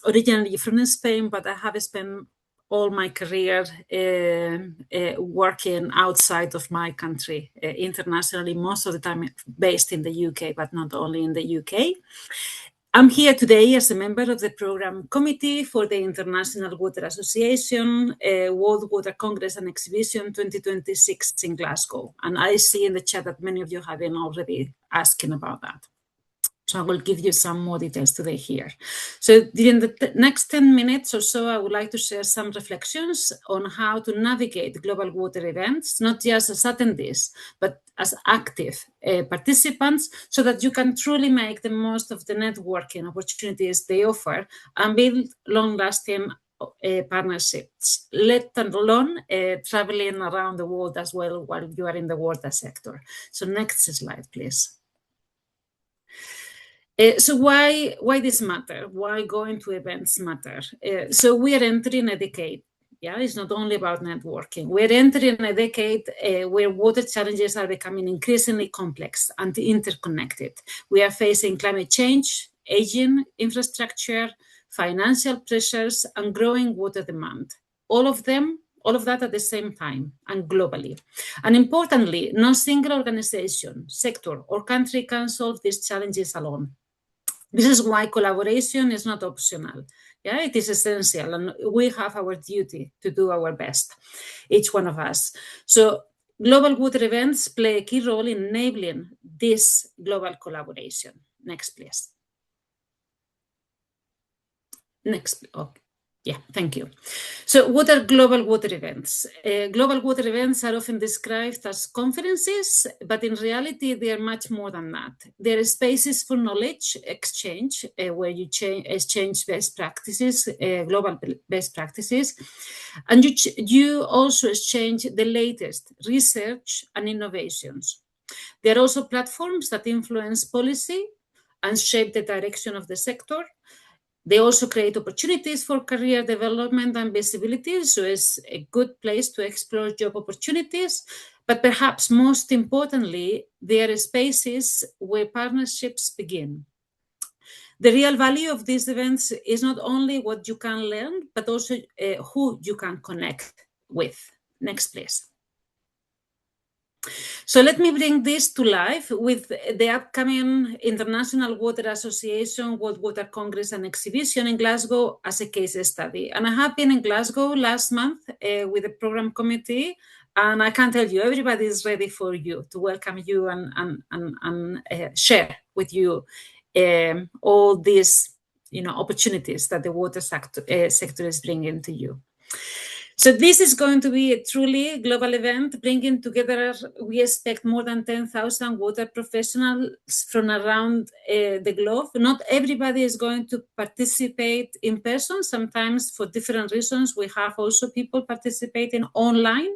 originally from Spain, but I have spent all my career working outside of my country, internationally, most of the time based in the UK, but not only in the UK. I'm here today as a member of the Program Committee for the International Water Association World Water Congress and Exhibition 2026 in Glasgow. And I see in the chat that many of you have been already asking about that. So I will give you some more details today here. So during the next 10 minutes or so, I would like to share some reflections on how to navigate global water events, not just as attendees, but as active participants, so that you can truly make the most of the networking opportunities they offer and build long-lasting partnerships, let alone traveling around the world as well while you are in the water sector. So next slide, please. So why this matter? Why going to events matter? So we are entering a decade. Yeah, it's not only about networking. We're entering a decade where water challenges are becoming increasingly complex and interconnected. We are facing climate change, aging infrastructure, financial pressures, and growing water demand. All of that at the same time and globally. And importantly, no single organization, sector, or country can solve these challenges alone. This is why collaboration is not optional. Yeah, it is essential, and we have our duty to do our best, each one of us. So global water events play a key role in enabling this global collaboration. Next, please. Next. Okay. Yeah, thank you. So what are global water events? Global water events are often described as conferences, but in reality, they are much more than that. They are spaces for knowledge exchange, where you exchange best practices, global best practices, and you also exchange the latest research and innovations. They are also platforms that influence policy and shape the direction of the sector. They also create opportunities for career development and visibility, so it's a good place to explore job opportunities. But perhaps most importantly, they are spaces where partnerships begin. The real value of these events is not only what you can learn, but also who you can connect with. Next, please. So let me bring this to life with the upcoming International Water Association World Water Congress and Exhibition in Glasgow as a case study. And I have been in Glasgow last month with the program committee, and I can tell you, everybody is ready for you, to welcome you and share with you all these opportunities that the water sector is bringing to you. So this is going to be a truly global event, bringing together, we expect, more than 10,000 water professionals from around the globe. Not everybody is going to participate in person. Sometimes, for different reasons, we have also people participating online.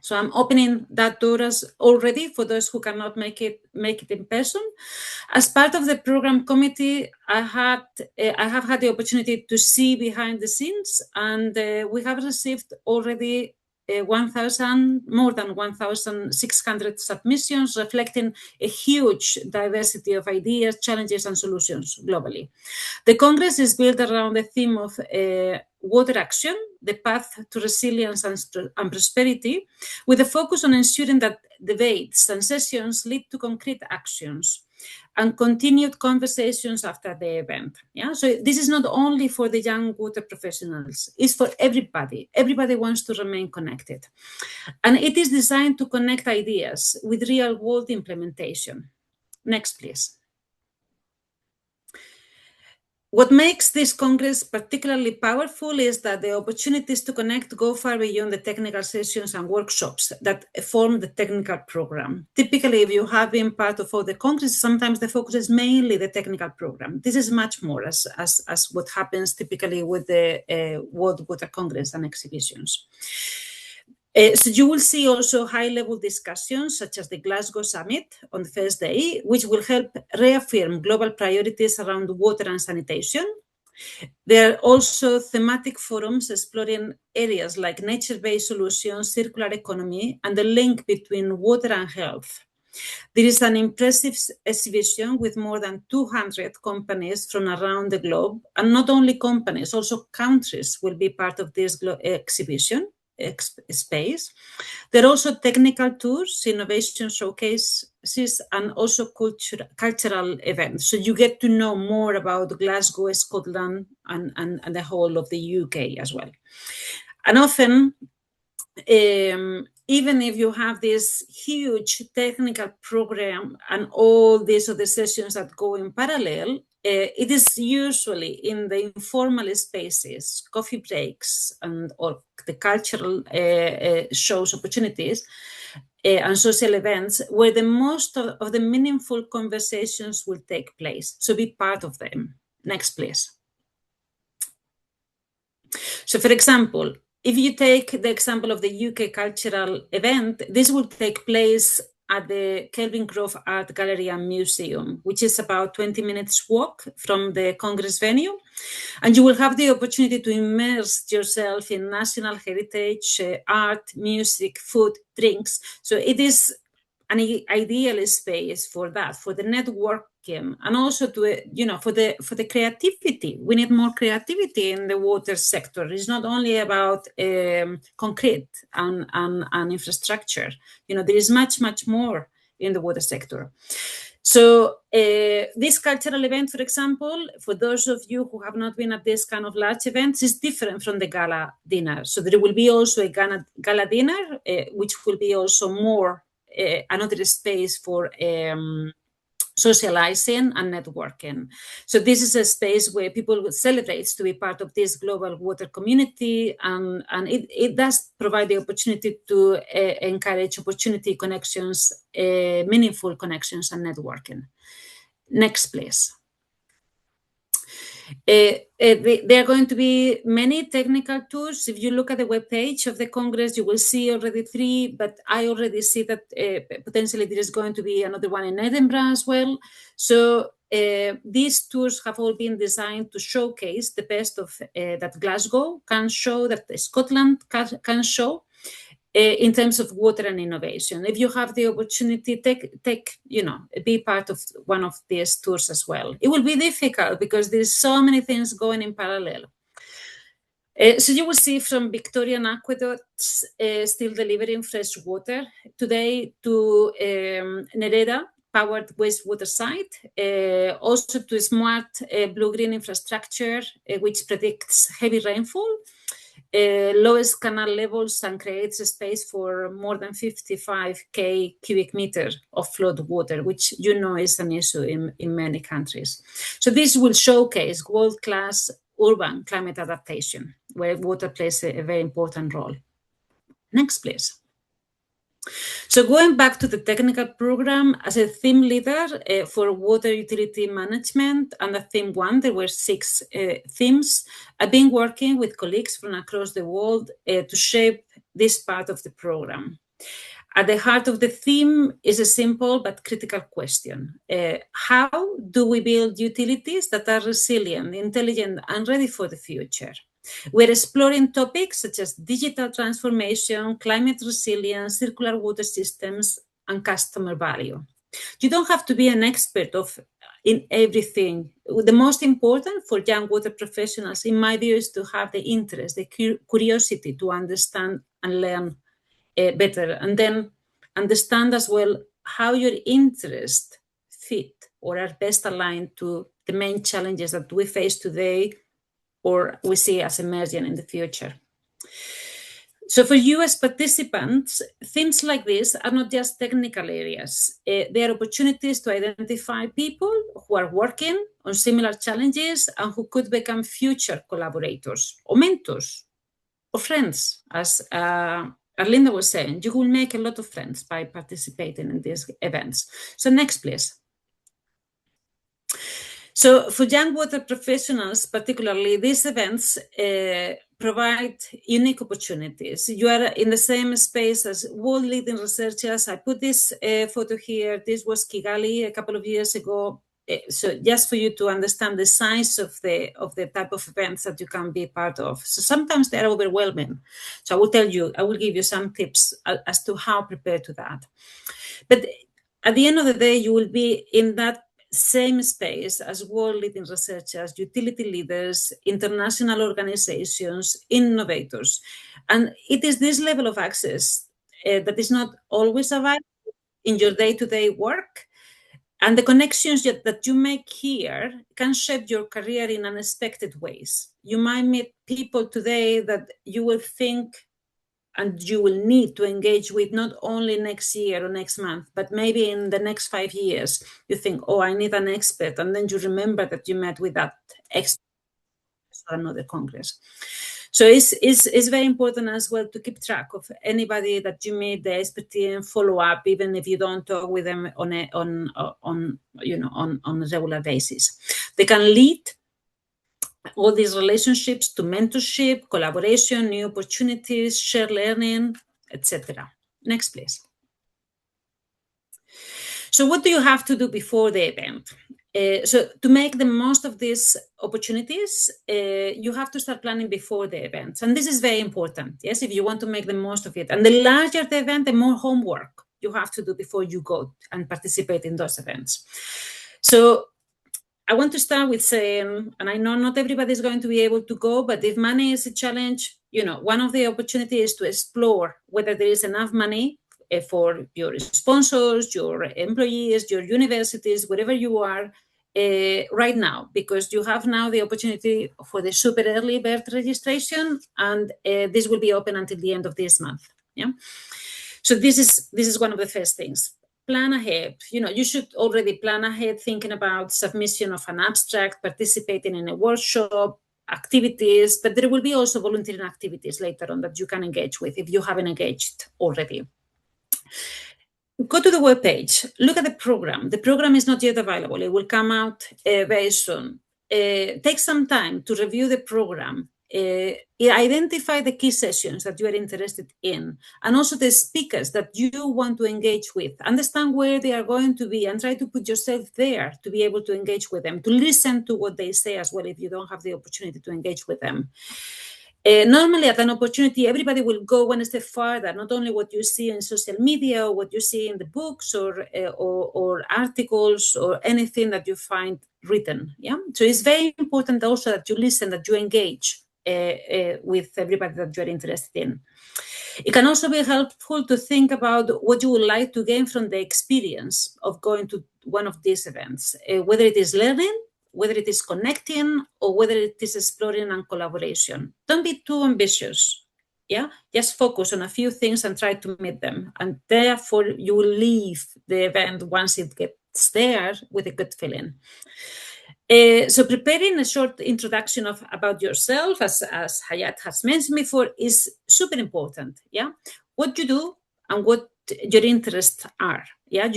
So I'm opening that door already for those who cannot make it in person. As part of the program committee, I have had the opportunity to see behind the scenes, and we have received already more than 1,600 submissions, reflecting a huge diversity of ideas, challenges, and solutions globally. The Congress is built around the theme of water action, the path to resilience and prosperity, with a focus on ensuring that debates and sessions lead to concrete actions and continued conversations after the event. Yeah, so this is not only for the young water professionals, it's for everybody. Everybody wants to remain connected. And it is designed to connect ideas with real-world implementation. Next, please. What makes this Congress particularly powerful is that the opportunities to connect go far beyond the technical sessions and workshops that form the technical program. Typically, if you have been part of all the Congress, sometimes the focus is mainly the technical program. This is much more as what happens typically with the World Water Congress and exhibitions. So you will see also high-level discussions such as the Glasgow Summit on the first day, which will help reaffirm global priorities around water and sanitation. There are also thematic forums exploring areas like nature-based solutions, circular economy, and the link between water and health. There is an impressive exhibition with more than 200 companies from around the globe, and not only companies, also countries will be part of this exhibition space. There are also technical tours, innovation showcases, and also cultural events. So you get to know more about Glasgow, Scotland, and the whole of the UK as well. And often, even if you have this huge technical program and all these other sessions that go in parallel, it is usually in the informal spaces, coffee breaks, or the cultural shows, opportunities, and social events where the most of the meaningful conversations will take place. So be part of them. Next, please. So, for example, if you take the example of the UK cultural event, this will take place at the Kelvin Grove Art Gallery and Museum, which is about 20 minutes walk from the Congress venue. And you will have the opportunity to immerse yourself in national heritage, art, music, food, drinks. So it is an ideal space for that, for the networking, and also to, for the creativity. We need more creativity in the water sector. It's not only about concrete and infrastructure. There is much, much more in the water sector. So this cultural event, for example, for those of you who have not been at this kind of large events, is different from the gala dinner. So there will be also a gala dinner, which will be also more another space for socializing and networking. So this is a space where people celebrate to be part of this global water community, and it does provide the opportunity to encourage opportunity connections, meaningful connections and networking. Next, please. There are going to be many technical tools. If you look at the webpage of the Congress, you will see already 3, but I already see that potentially there is going to be another one in Edinburgh as well. So these tools have all been designed to showcase the best of that Glasgow can show, that Scotland can show, in terms of water and innovation. If you have the opportunity, be part of one of these tours as well. It will be difficult because there's so many things going in parallel. So you will see from Victorian aqueducts still delivering fresh water today to Nereda powered wastewater site, also to smart blue-green infrastructure, which predicts heavy rainfall, lowest canal levels, and creates a space for more than 55k cubic meters of flood water, which is an issue in many countries. So this will showcase world-class urban climate adaptation, where water plays a very important role. Next, please. So going back to the technical program, as a theme leader for water utility management, under theme 1, there were 6 themes. I've been working with colleagues from across the world to shape this part of the program. At the heart of the theme is a simple but critical question. How do we build utilities that are resilient, intelligent, and ready for the future? We're exploring topics such as digital transformation, climate resilience, circular water systems, and customer value. You don't have to be an expert in everything. The most important for young water professionals, in my view, is to have the interest, the curiosity to understand and learn better, and then understand as well how your interests fit or are best aligned to the main challenges that we face today or we see as emerging in the future. So for you as participants, themes like this are not just technical areas. They are opportunities to identify people who are working on similar challenges and who could become future collaborators or mentors or friends. As Arlinda was saying, you will make a lot of friends by participating in these events. So next, please. So for young water professionals, particularly, these events provide unique opportunities. You are in the same space as world-leading researchers. I put this photo here. This was Kigali a couple of years ago. So just for you to understand the size of the type of events that you can be part of. So sometimes they're overwhelming. So I will give you some tips as to how prepare to that. But at the end of the day, you will be in that same space as world-leading researchers, utility leaders, international organizations, innovators. And it is this level of access that is not always available in your day-to-day work. And the connections that you make here can shape your career in unexpected ways. You might meet people today that you will think and you will need to engage with not only next year or next month, but maybe in the next 5 years. You think, oh, I need an expert. And then you remember that you met with that expert for another Congress. So it's very important as well to keep track of anybody that you meet, the expertise, and follow up, even if you don't talk with them on a regular basis. They can lead all these relationships to mentorship, collaboration, new opportunities, shared learning, etc. Next, please. So what do you have to do before the event? So to make the most of these opportunities, you have to start planning before the events. And this is very important, yes, if you want to make the most of it. And the larger the event, the more homework you have to do before you go and participate in those events. So I want to start with saying, and I know not everybody is going to be able to go, but if money is a challenge, one of the opportunities is to explore whether there is enough money for your sponsors, your employees, your universities, wherever you are right now, because you have now the opportunity for the super early bird registration, and this will be open until the end of this month. Yeah. So this is one of the first things. Plan ahead. You should already plan ahead, thinking about submission of an abstract, participating in a workshop, activities, but there will be also volunteering activities later on that you can engage with if you haven't engaged already. Go to the webpage, look at the program. The program is not yet available. It will come out very soon. Take some time to review the program. Identify the key sessions that you are interested in, and also the speakers that you want to engage with. Understand where they are going to be and try to put yourself there to be able to engage with them, to listen to what they say as well if you don't have the opportunity to engage with them. Normally at an opportunity, everybody will go one step further, not only what you see in social media or what you see in the books or articles or anything that you find written. Yeah. So it's very important also that you listen, that you engage with everybody that you're interested in. It can also be helpful to think about what you would like to gain from the experience of going to one of these events, whether it is learning, whether it is connecting, or whether it is exploring and collaboration. Don't be too ambitious. Yeah, just focus on a few things and try to meet them. And therefore, you will leave the event once it gets there with a good feeling. So preparing a short introduction about yourself, as Hayat has mentioned before, is super important. Yeah, what you do and what your interests are. Yeah,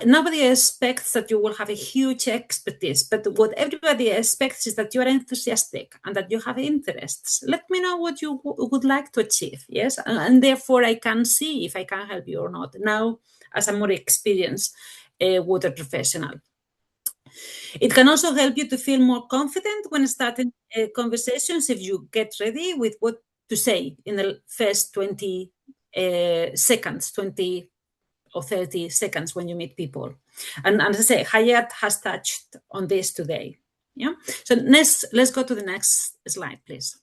nobody expects that you will have a huge expertise, but what everybody expects is that you are enthusiastic and that you have interests. Let me know what you would like to achieve. Yes, and therefore I can see if I can help you or not now as a more experienced water professional. It can also help you to feel more confident when starting conversations if you get ready with what to say in the first 20 seconds, 20 or 30 seconds when you meet people. And as I say, Hayat has touched on this today. Yeah. So let's go to the next slide, please.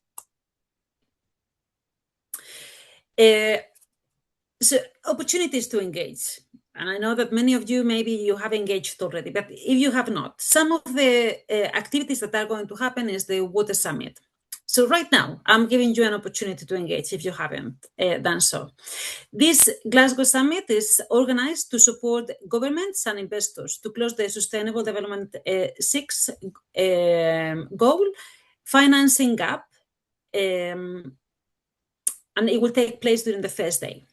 So opportunities to engage. And I know that many of you, maybe you have engaged already, but if you have not, some of the activities that are going to happen is the Water Summit. So right now, I'm giving you an opportunity to engage if you haven't done so. This Glasgow Summit is organized to support governments and investors to close the Sustainable Development 6 goal, financing gap, and it will take place during the first day.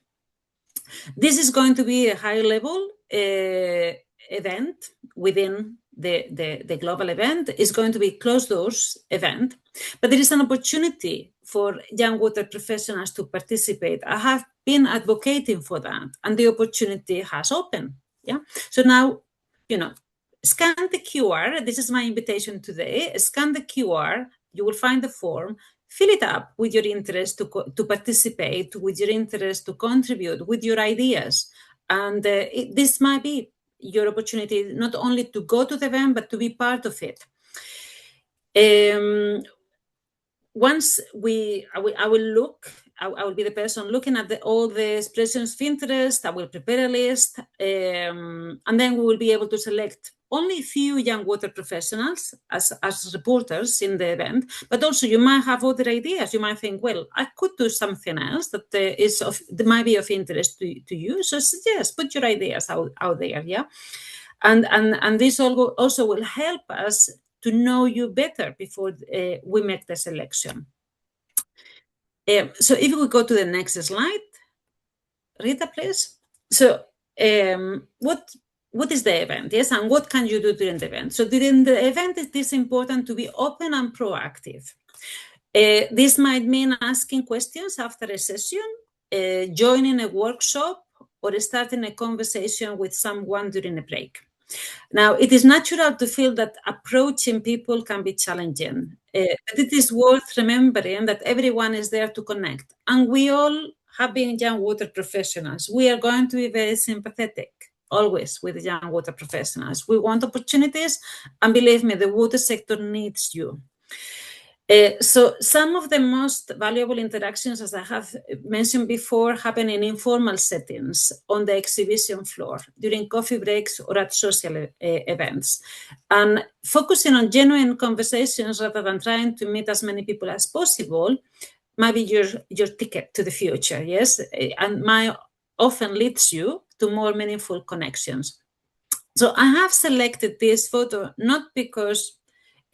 This is going to be a high-level event within the global event. It's going to be a closed-doors event, but there is an opportunity for young water professionals to participate. I have been advocating for that, and the opportunity has opened. Yeah. So now, scan the QR. This is my invitation today. Scan the QR. You will find the form. Fill it up with your interest to participate, with your interest to contribute, with your ideas. And this might be your opportunity not only to go to the event, but to be part of it. Once I will be the person looking at all the expressions of interest. I will prepare a list, and then we will be able to select only a few young water professionals as reporters in the event, but also you might have other ideas. You might think, well, I could do something else that might be of interest to you. So yes, put your ideas out there, yeah. And this also will help us to know you better before we make the selection. So if we go to the next slide, Rita, please. So what is the event? Yes, and what can you do during the event? So during the event, it is important to be open and proactive. This might mean asking questions after a session, joining a workshop, or starting a conversation with someone during a break. Now, it is natural to feel that approaching people can be challenging, but it is worth remembering that everyone is there to connect, and we all have been young water professionals. We are going to be very sympathetic, always, with young water professionals. We want opportunities, and believe me, the water sector needs you. So some of the most valuable interactions, as I have mentioned before, happen in informal settings, on the exhibition floor, during coffee breaks, or at social events. And focusing on genuine conversations rather than trying to meet as many people as possible might be your ticket to the future, yes? And might often leads you to more meaningful connections. So I have selected this photo not because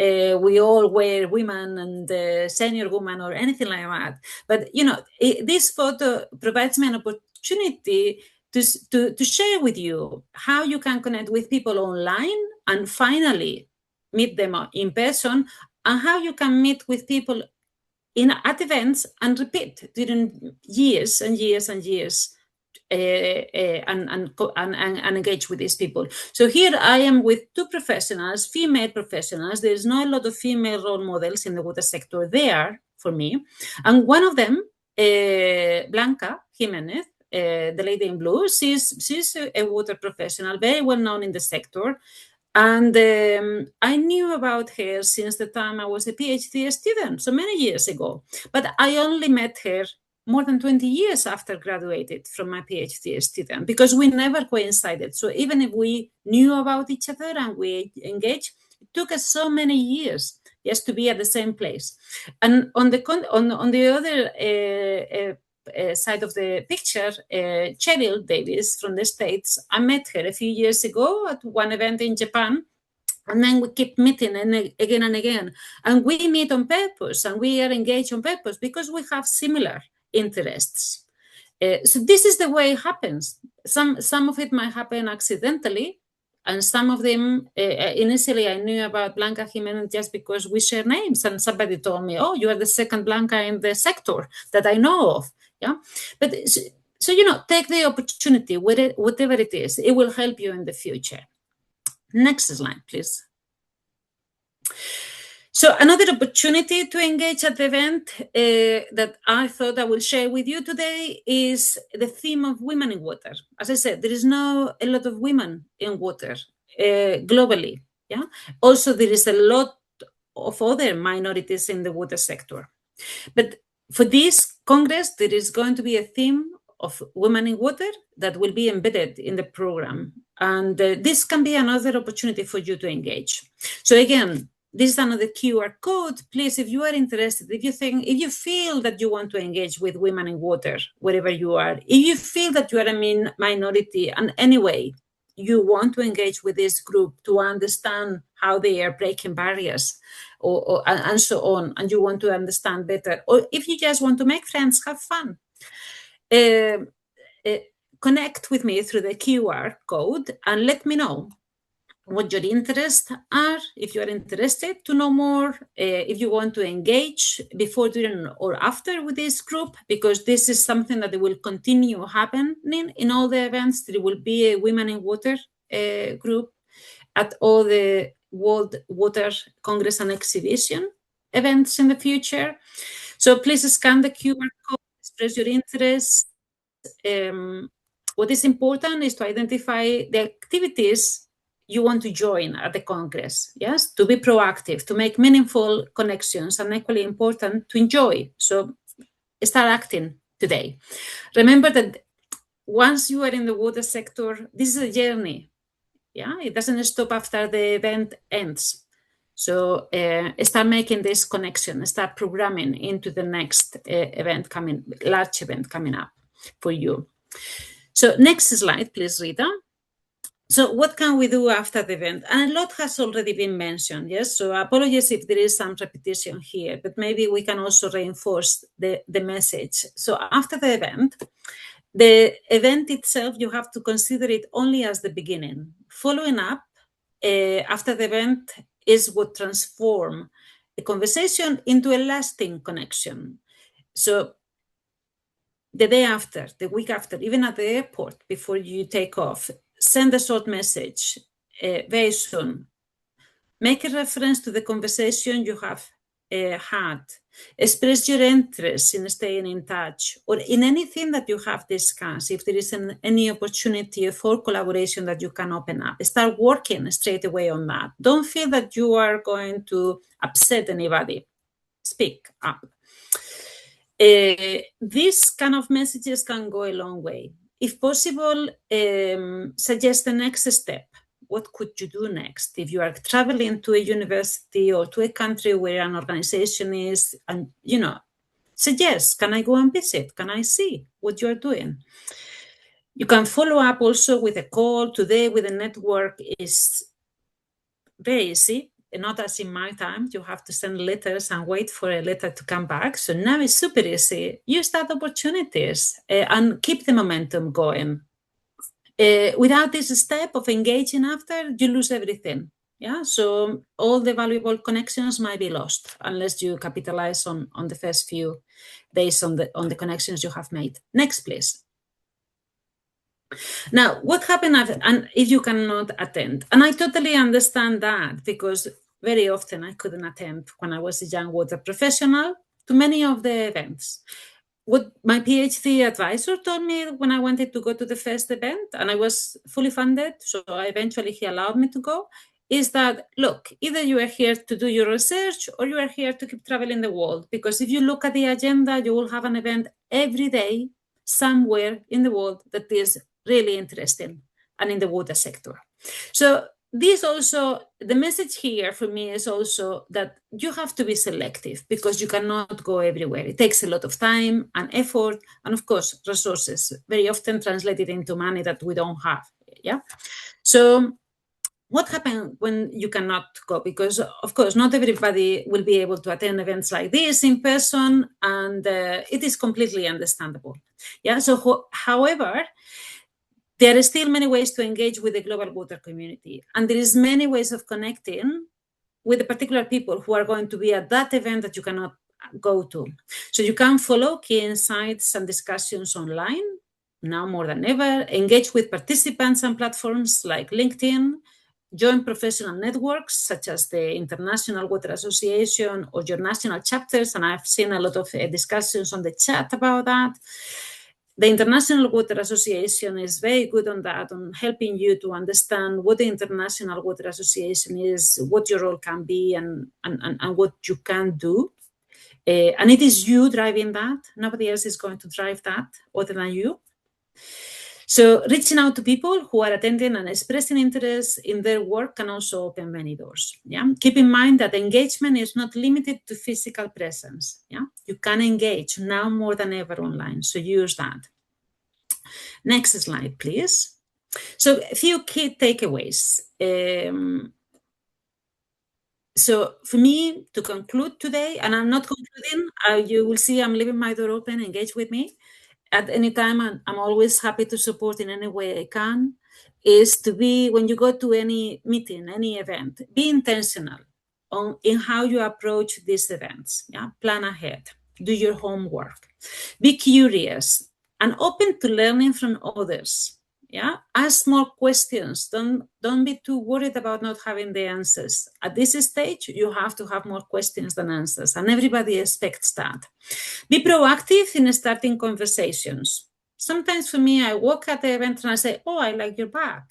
we all were women and senior women or anything like that. But, you know, this photo provides me an opportunity to share with you how you can connect with people online and finally meet them in person, and how you can meet with people at events and repeat during years and years and years. And engage with these people. So here I am with two professionals, female professionals. There is not a lot of female role models in the water sector there for me. And one of them, Blanca Jimenez, the lady in blue, she's a water professional, very well known in the sector. And I knew about her since the time I was a PhD student, so many years ago. But I only met her more than 20 years after graduated from my PhD student, because we never coincided. So even if we knew about each other and we engaged, it took us so many years just to be at the same place. And on the other side of the picture, Cheryl Davis from the States, I met her a few years ago at one event in Japan. And then we keep meeting again and again. And we meet on purpose, and we are engaged on purpose because we have similar interests. So this is the way it happens. Some of it might happen accidentally, and some of them, initially I knew about Blanca Jimenez just because we share names, and somebody told me, oh, you are the second Blanca in the sector that I know of. Yeah, but so you know, take the opportunity, whatever it is, it will help you in the future. Next slide, please. So another opportunity to engage at the event that I thought I will share with you today is the theme of women in water. As I said, there is not a lot of women in water globally. Yeah. Also, there is a lot of other minorities in the water sector. But for this Congress, there is going to be a theme of women in water that will be embedded in the program. And this can be another opportunity for you to engage. So again, this is another QR code. Please, if you are interested, if you feel that you want to engage with women in water, wherever you are, if you feel that you are a minority, and anyway, you want to engage with this group to understand how they are breaking barriers and so on, and you want to understand better, or if you just want to make friends, have fun, connect with me through the QR code and let me know what your interests are, if you are interested to know more, if you want to engage before, during, or after with this group, because this is something that will continue happening in all the events. There will be a Women in Water group at all the World Water Congress and Exhibition events in the future. So please scan the QR code, express your interest. What is important is to identify the activities you want to join at the Congress, yes? To be proactive, to make meaningful connections, and equally important, to enjoy. So start acting today. Remember that once you are in the water sector, this is a journey, yeah? It doesn't stop after the event ends. So start making this connection, start programming into the next large event coming up for you. So next slide, please, Rita. So what can we do after the event? And a lot has already been mentioned, yes? So apologies if there is some repetition here, but maybe we can also reinforce the message. So after the event itself, you have to consider it only as the beginning. Following up after the event is what transforms a conversation into a lasting connection. So the day after, the week after, even at the airport, before you take off, send a short message very soon. Make a reference to the conversation you have had. Express your interest in staying in touch or in anything that you have discussed. If there is any opportunity for collaboration that you can open up, start working straight away on that. Don't feel that you are going to upset anybody. Speak up. These kind of messages can go a long way. If possible, suggest the next step. What could you do next? If you are traveling to a university or to a country where an organization is, and suggest, can I go and visit? Can I see what you're doing? You can follow up also with a call. Today with a network is very easy. Not as in my time, you have to send letters and wait for a letter to come back. So now it's super easy. Use that opportunities and keep the momentum going. Without this step of engaging after, you lose everything. Yeah, so all the valuable connections might be lost unless you capitalize on the first few days on the connections you have made. Next, please. Now, what happened if you cannot attend? And I totally understand that, because very often I couldn't attend when I was a young water professional to many of the events. What my PhD advisor told me when I wanted to go to the first event, and I was fully funded, so eventually he allowed me to go, is that, look, either you are here to do your research or you are here to keep traveling the world. Because if you look at the agenda, you will have an event every day somewhere in the world that is really interesting and in the water sector. So this also, the message here for me is also that you have to be selective, because you cannot go everywhere. It takes a lot of time and effort and, of course, resources, very often translated into money that we don't have. Yeah. So what happens when you cannot go? Because, of course, not everybody will be able to attend events like this in person, and it is completely understandable. Yeah. So, however, there are still many ways to engage with the global water community, and there is many ways of connecting with the particular people who are going to be at that event that you cannot go to. So you can follow key insights and discussions online, now more than ever, engage with participants and platforms like LinkedIn, join professional networks such as the International Water Association or your national chapters, and I've seen a lot of discussions on the chat about that. The International Water Association is very good on that, on helping you to understand what the International Water Association is, what your role can be, and what you can do. And it is you driving that. Nobody else is going to drive that other than you. So reaching out to people who are attending and expressing interest in their work can also open many doors. Yeah. Keep in mind that engagement is not limited to physical presence. Yeah. You can engage now more than ever online. So use that. Next slide, please. So a few key takeaways. So for me, to conclude today, and I'm not concluding, you will see I'm leaving my door open, engage with me. At any time, I'm always happy to support in any way I can, is to be, when you go to any meeting, any event, be intentional in how you approach these events. Yeah? Plan ahead, do your homework, be curious and open to learning from others. Yeah, ask more questions. Don't be too worried about not having the answers. At this stage, you have to have more questions than answers, and everybody expects that. Be proactive in starting conversations. Sometimes for me, I walk at the event and I say, "Oh, I like your bag.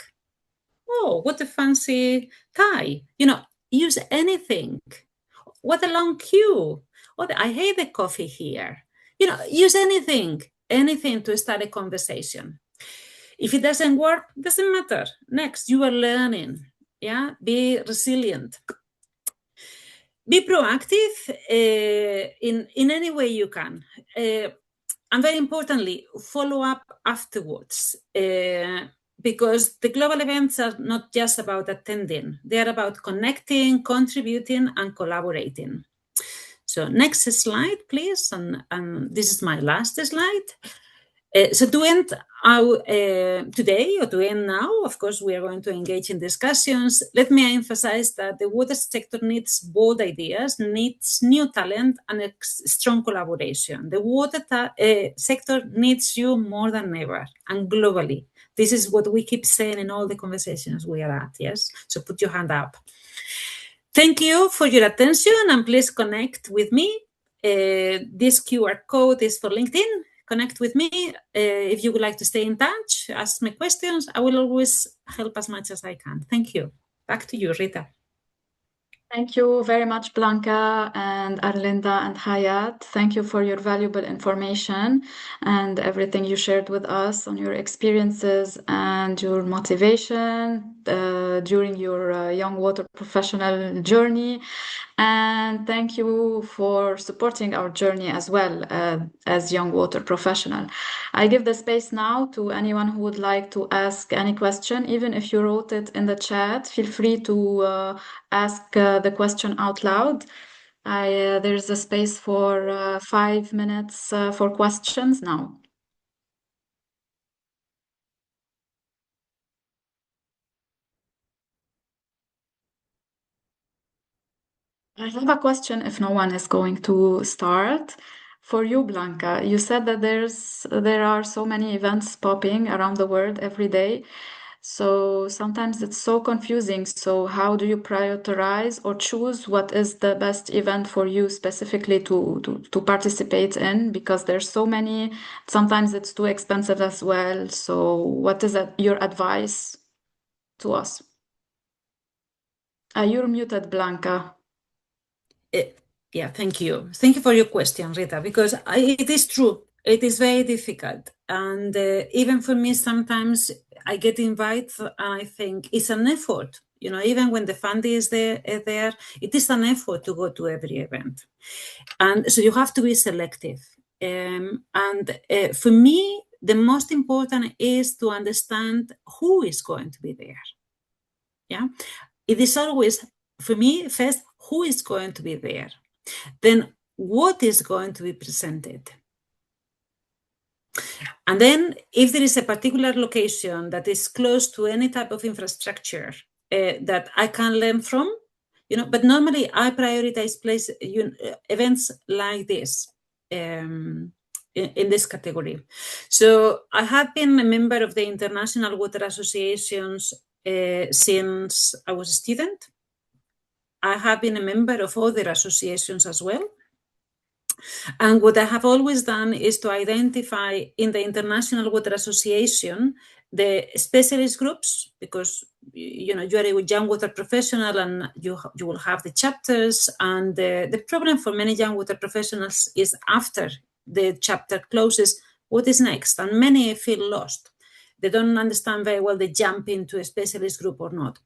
Oh, what a fancy tie." Use anything. What a long queue. Oh, I hate the coffee here. Use anything to start a conversation. If it doesn't work, doesn't matter. Next, you are learning. Yeah, be resilient. Be proactive in any way you can. And very importantly, follow up afterwards. Because the global events are not just about attending. They are about connecting, contributing, and collaborating. So next slide, please. And this is my last slide. So to end our, today, or to end now, of course, we are going to engage in discussions. Let me emphasize that the water sector needs bold ideas, needs new talent, and strong collaboration. The water sector needs you more than ever, and globally. This is what we keep saying in all the conversations we are at, yes? So put your hand up. Thank you for your attention, and please connect with me. This QR code is for LinkedIn. Connect with me. If you would like to stay in touch, ask me questions. I will always help as much as I can. Thank you. Back to you, Rita. Thank you very much, Blanca and Arlinda and Hayat. Thank you for your valuable information and everything you shared with us on your experiences and your motivation during your young water professional journey. And thank you for supporting our journey as well as young water professional. I give the space now to anyone who would like to ask any question. Even if you wrote it in the chat, feel free to ask the question out loud. There's a space for 5 minutes for questions now. I have a question if no one is going to start. For you, Blanca, you said that there are so many events popping around the world every day. So sometimes it's so confusing. So how do you prioritize or choose what is the best event for you specifically to participate in? Because there's so many, sometimes it's too expensive as well. So what is your advice to us? You're muted, Blanca. Yeah, thank you. Thank you for your question, Rita, because it is true. It is very difficult. And even for me, sometimes I get invited and I think it's an effort. You know, even when the funding is there, it is an effort to go to every event. And so you have to be selective. For me, the most important is to understand who is going to be there. Yeah, it is always, for me, first, who is going to be there? Then what is going to be presented? And then if there is a particular location that is close to any type of infrastructure that I can learn from, you know, but normally I prioritize events like this in this category. So I have been a member of the International Water Associations since I was a student. I have been a member of other associations as well. And what I have always done is to identify in the International Water Association the specialist groups, because you know you are a young water professional and you will have the chapters. And the problem for many young water professionals is after the chapter closes, what is next? And many feel lost. They don't understand very well, they jump into a specialist group or not.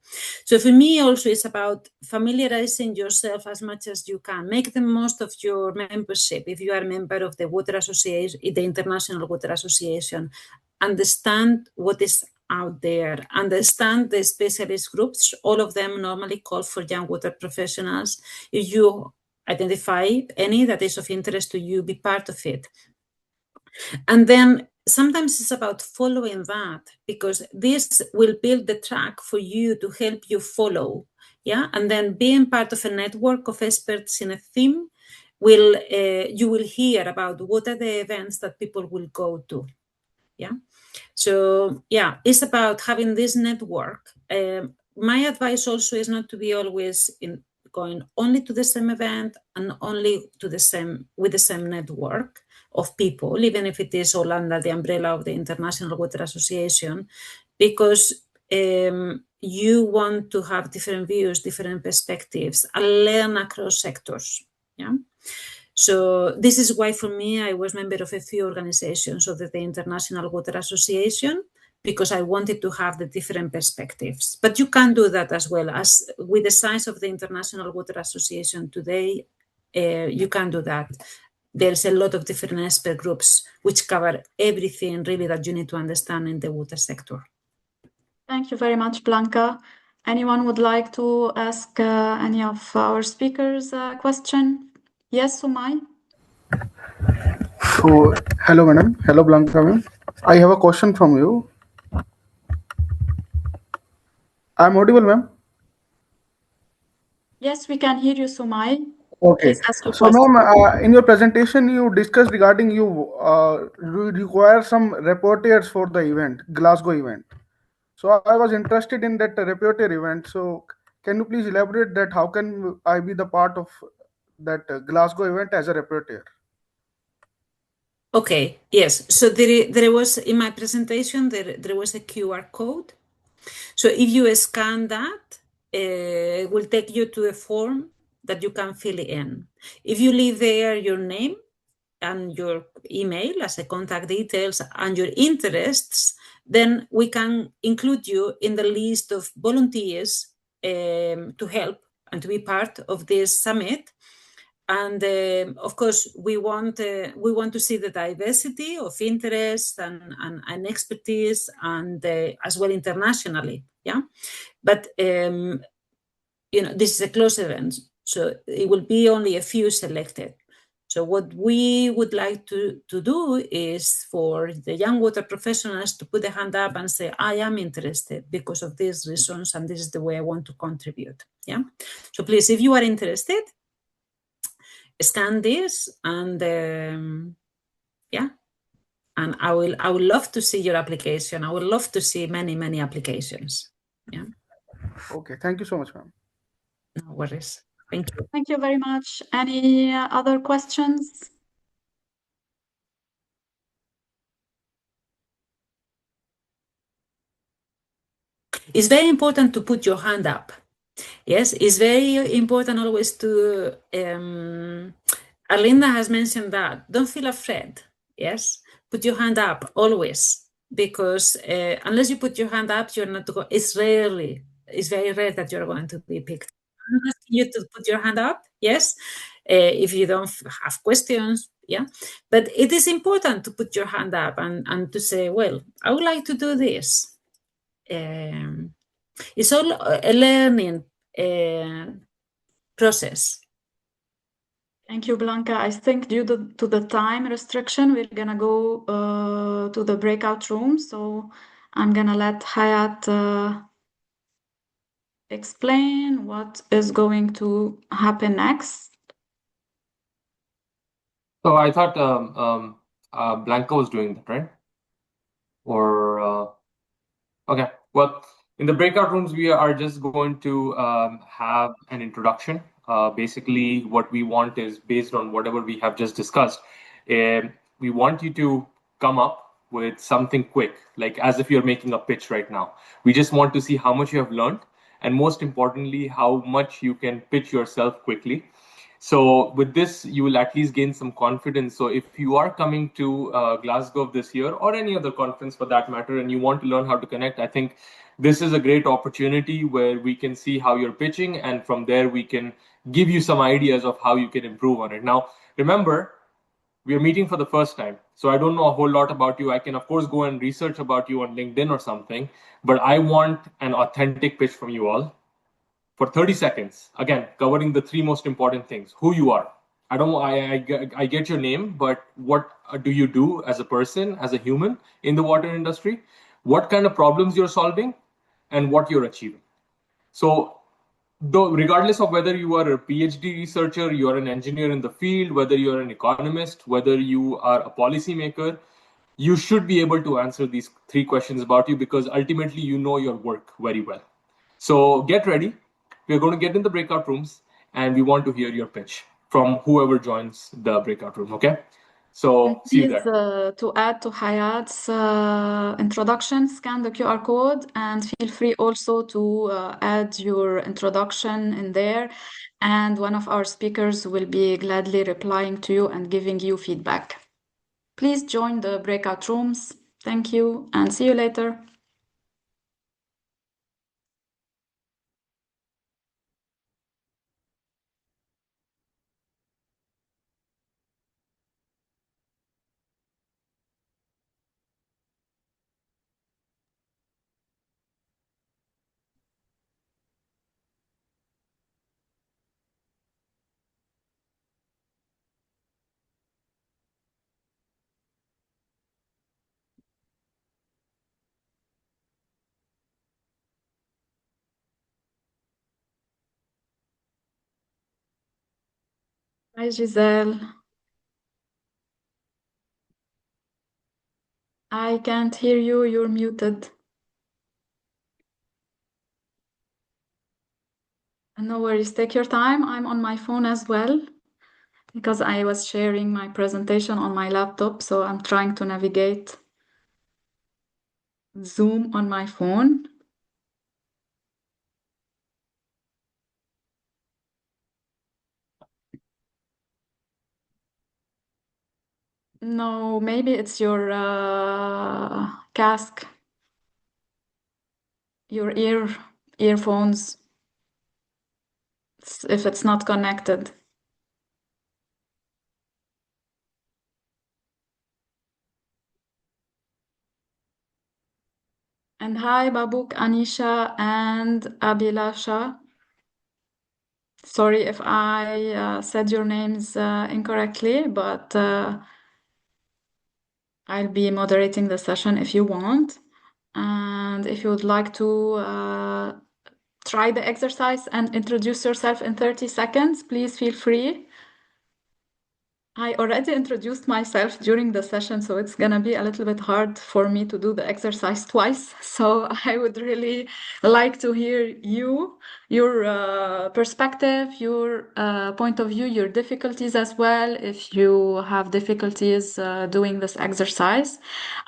So for me also it's about familiarizing yourself as much as you can. Make the most of your membership. If you are a member of the Water Association, the International Water Association, understand what is out there, understand the specialist groups. All of them normally call for young water professionals. If you identify any that is of interest to you, be part of it. And then sometimes it's about following that, because this will build the track for you to help you follow. Yeah. And then being part of a network of experts in a theme will, you will hear about what are the events that people will go to. Yeah. So yeah, it's about having this network. My advice also is not to be always going only to the same event and only to the same, with the same network of people, even if it is all under the umbrella of the International Water Association, because you want to have different views, different perspectives, and learn across sectors. Yeah. So this is why for me, I was member of a few organizations of the International Water Association, because I wanted to have the different perspectives. But you can do that as well. As with the size of the International Water Association today, you can do that. There's a lot of different expert groups which cover everything really that you need to understand in the water sector. Thank you very much, Blanca. Anyone would like to ask any of our speakers a question? Yes, Sumai? So, hello, madam. Hello, Blanca, ma'am. I have a question from you. I'm audible, ma'am? Yes, we can hear you, Sumai. Okay. Please ask your So, question. ma'am, in your presentation, you discussed regarding you require some reporters for the event, Glasgow event. So, I was interested in that reporter event. So, can you please elaborate that? How can I be the part of that Glasgow event as a reporter? Okay, yes. So there was in my presentation, there was a QR code. So if you scan that, it will take you to a form that you can fill in. If you leave there your name and your email as a contact details and your interests, then we can include you in the list of volunteers to help and to be part of this summit. And of course, we want to see the diversity of interest and expertise, and as well internationally. Yeah, but this is a closed event, so it will be only a few selected. So what we would like to do is for the young water professionals to put their hand up and say, I am interested because of these reasons, and this is the way I want to contribute. Yeah. So please, if you are interested, scan this, and yeah, and I would love to see your application. I would love to see many applications. Yeah. Okay. Thank you so much, ma'am. No worries. Thank you. Thank you very much. Any other questions? It's very important to put your hand up. Yes, it's very important always to, Arlinda has mentioned that, don't feel afraid. Yes, put your hand up always, because unless you put your hand up, you're not, it's very rare that you're going to be picked. I'm asking you to put your hand up, yes, if you don't have questions, yeah. But it is important to put your hand up and to say, well, I would like to do this. It's all a learning process. Thank you, Blanca. I think due to the time restriction, we're gonna go to the breakout room. So I'm gonna let Hayat explain what is going to happen next. So I thought Blanca was doing that, right? Or okay, well, in the breakout rooms, we are just going to have an introduction. Basically, what we want is based on whatever we have just discussed. We want you to come up with something quick, like as if you're making a pitch right now. We just want to see how much you have learned, and most importantly, how much you can pitch yourself quickly. So with this, you will at least gain some confidence. So if you are coming to Glasgow this year or any other conference for that matter, and you want to learn how to connect, I think this is a great opportunity where we can see how you're pitching, and from there we can give you some ideas of how you can improve on it. Now, remember, we are meeting for the first time, so I don't know a whole lot about you. I can of course go and research about you on LinkedIn or something, but I want an authentic pitch from you all for 30 seconds, again covering the three most important things: who you are. I don't I get your name, but what do you do as a person, as a human in the water industry, what kind of problems you're solving, and what you're achieving. So though, regardless of whether you are a PhD researcher, you are an engineer in the field, whether you're an economist, whether you are a policymaker, you should be able to answer these three questions about you, because ultimately you know your work very well. So get ready. We're going to get in the breakout rooms, and we want to hear your pitch from whoever joins the breakout room. Okay. And So see you please, there. to add to Hayat's introduction, scan the QR code and feel free also to add your introduction in there. And one of our speakers will be gladly replying to you and giving you feedback. Please join the breakout rooms. Thank you and see you later. Hi, Giselle. I can't hear you. You're muted. No worries. Take your time. I'm on my phone as well because I was sharing my presentation on my laptop, so I'm trying to navigate Zoom on my phone. No, maybe it's your cask, your earphones, if it's not connected. And hi, Babuk, Anisha, and Abilasha. Sorry if I said your names incorrectly, but I'll be moderating the session if you want. And if you would like to try the exercise and introduce yourself in 30 seconds, please feel free. I already introduced myself during the session, so it's gonna be a little bit hard for me to do the exercise twice. So I would really like to hear you, your perspective, your point of view, your difficulties as well, if you have difficulties doing this exercise.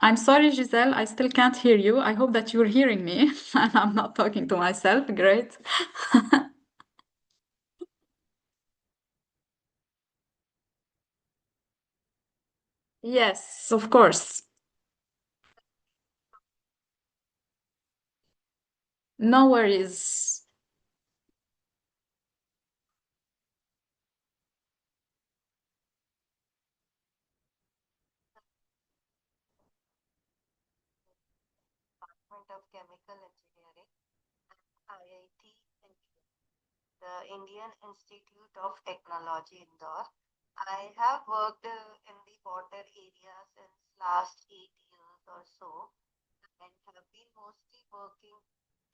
I'm sorry, Giselle, I still can't hear you. I hope that you're hearing me and I'm not talking to myself. Great. Yes, of course. No worries. Department of Chemical Engineering at IIT India, the Indian Institute of Technology, Indore. I have worked in the water area since last 8 years or so and have been mostly working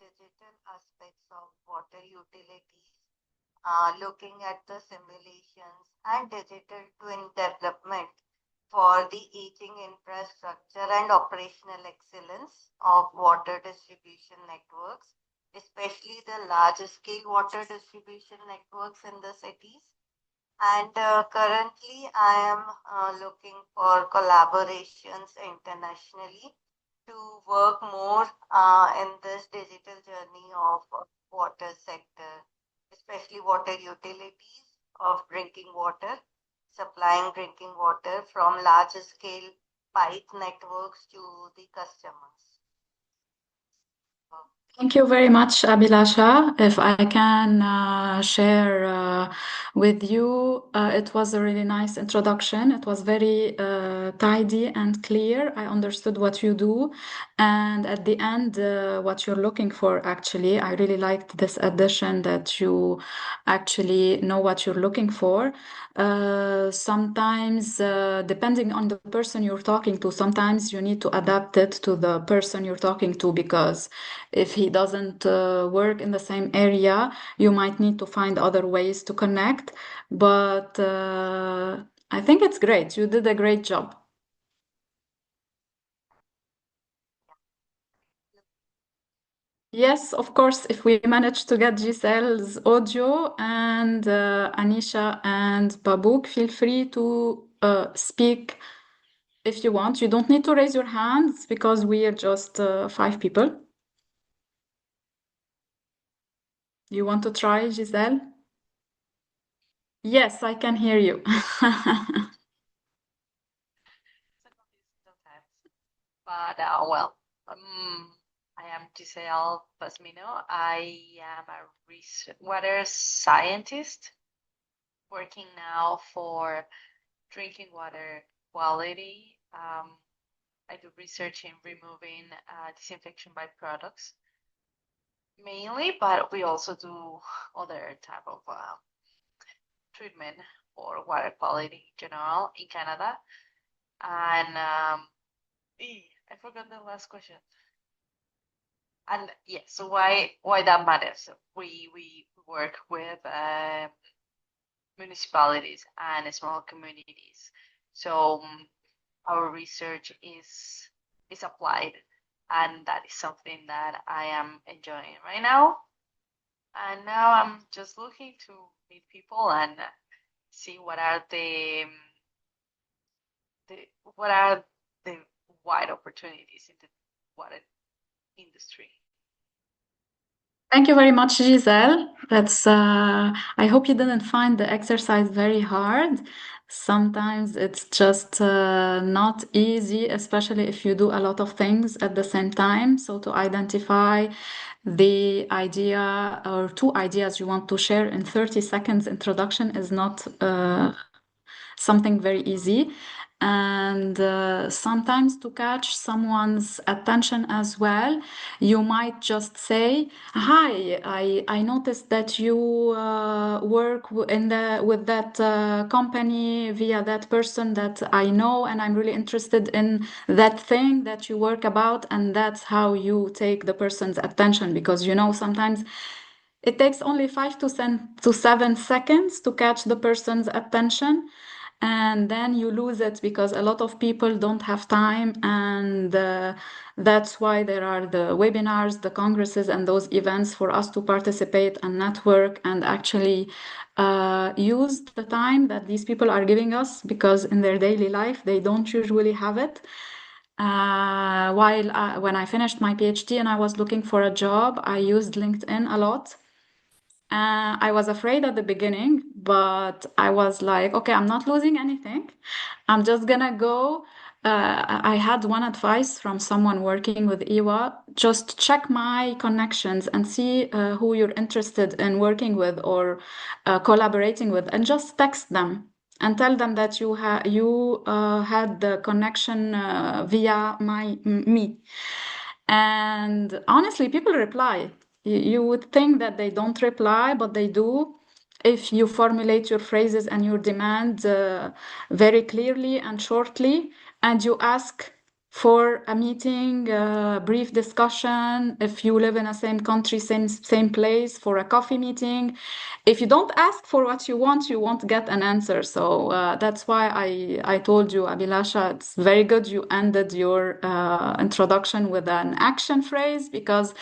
digital aspects of water utilities, looking at the simulations and digital twin development for the aging infrastructure and operational excellence of water distribution networks, especially the large scale water distribution networks in the cities. And currently, I am looking for collaborations internationally to work more in this digital journey of water sector, especially water utilities of drinking water, supplying drinking water from large scale pipe networks to the customers. Thank you very much, Abilasha. If I can share with you, it was a really nice introduction. It was very tidy and clear. I understood what you do. And at the end, what you're looking for, actually. I really liked this addition that you actually know what you're looking for. Sometimes, depending on the person you're talking to, sometimes you need to adapt it to the person you're talking to because if he doesn't work in the same area, you might need to find other ways to connect. But I think it's great. You did a great job. Yes, of course, if we manage to get Giselle's audio and Anisha and Babuk, feel free to speak if you want. You don't need to raise your hands because we are just 5 people. You want to try, Giselle? Yes, I can hear you. But I am Giselle Pasmino. I am a water scientist working now for drinking water quality. I do research in removing disinfection byproducts mainly, but we also do other type of treatment for water quality in general in Canada. And I forgot the last question. And yeah, so why that matters? We work with municipalities and small communities. So our research is applied, and that is something that I am enjoying right now. And now I'm just looking to meet people and see what are the wide opportunities in the water industry. Thank you very much, Giselle. I hope you didn't find the exercise very hard. Sometimes it's just not easy, especially if you do a lot of things at the same time. So to identify the idea or two ideas you want to share in 30 seconds introduction is not something very easy. And sometimes to catch someone's attention as well, you might just say, "Hi, I noticed that you work with that company via that person that I know, and I'm really interested in that thing that you work about." And that's how you take the person's attention, because sometimes it takes only 5 to 7 seconds to catch the person's attention, and then you lose it because a lot of people don't have time. And that's why there are the webinars, the congresses, and those events for us to participate and network and actually use the time that these people are giving us, because in their daily life they don't usually have it. When I finished my PhD and I was looking for a job, I used LinkedIn a lot. I was afraid at the beginning, but I was like, okay, I'm not losing anything. I'm just gonna go. I had one advice from someone working with IWA: just check my connections and see who you're interested in working with or collaborating with, and just text them and tell them that you had the connection via me. And honestly, people reply. You would think that they don't reply, but they do. If you formulate your phrases and your demand very clearly and shortly, and you ask for a meeting, brief discussion, if you live in the same country, same place, for a coffee meeting. If you don't ask for what you want, you won't get an answer. So that's why I told you, Abhilasha, it's very good you ended your introduction with an action phrase, because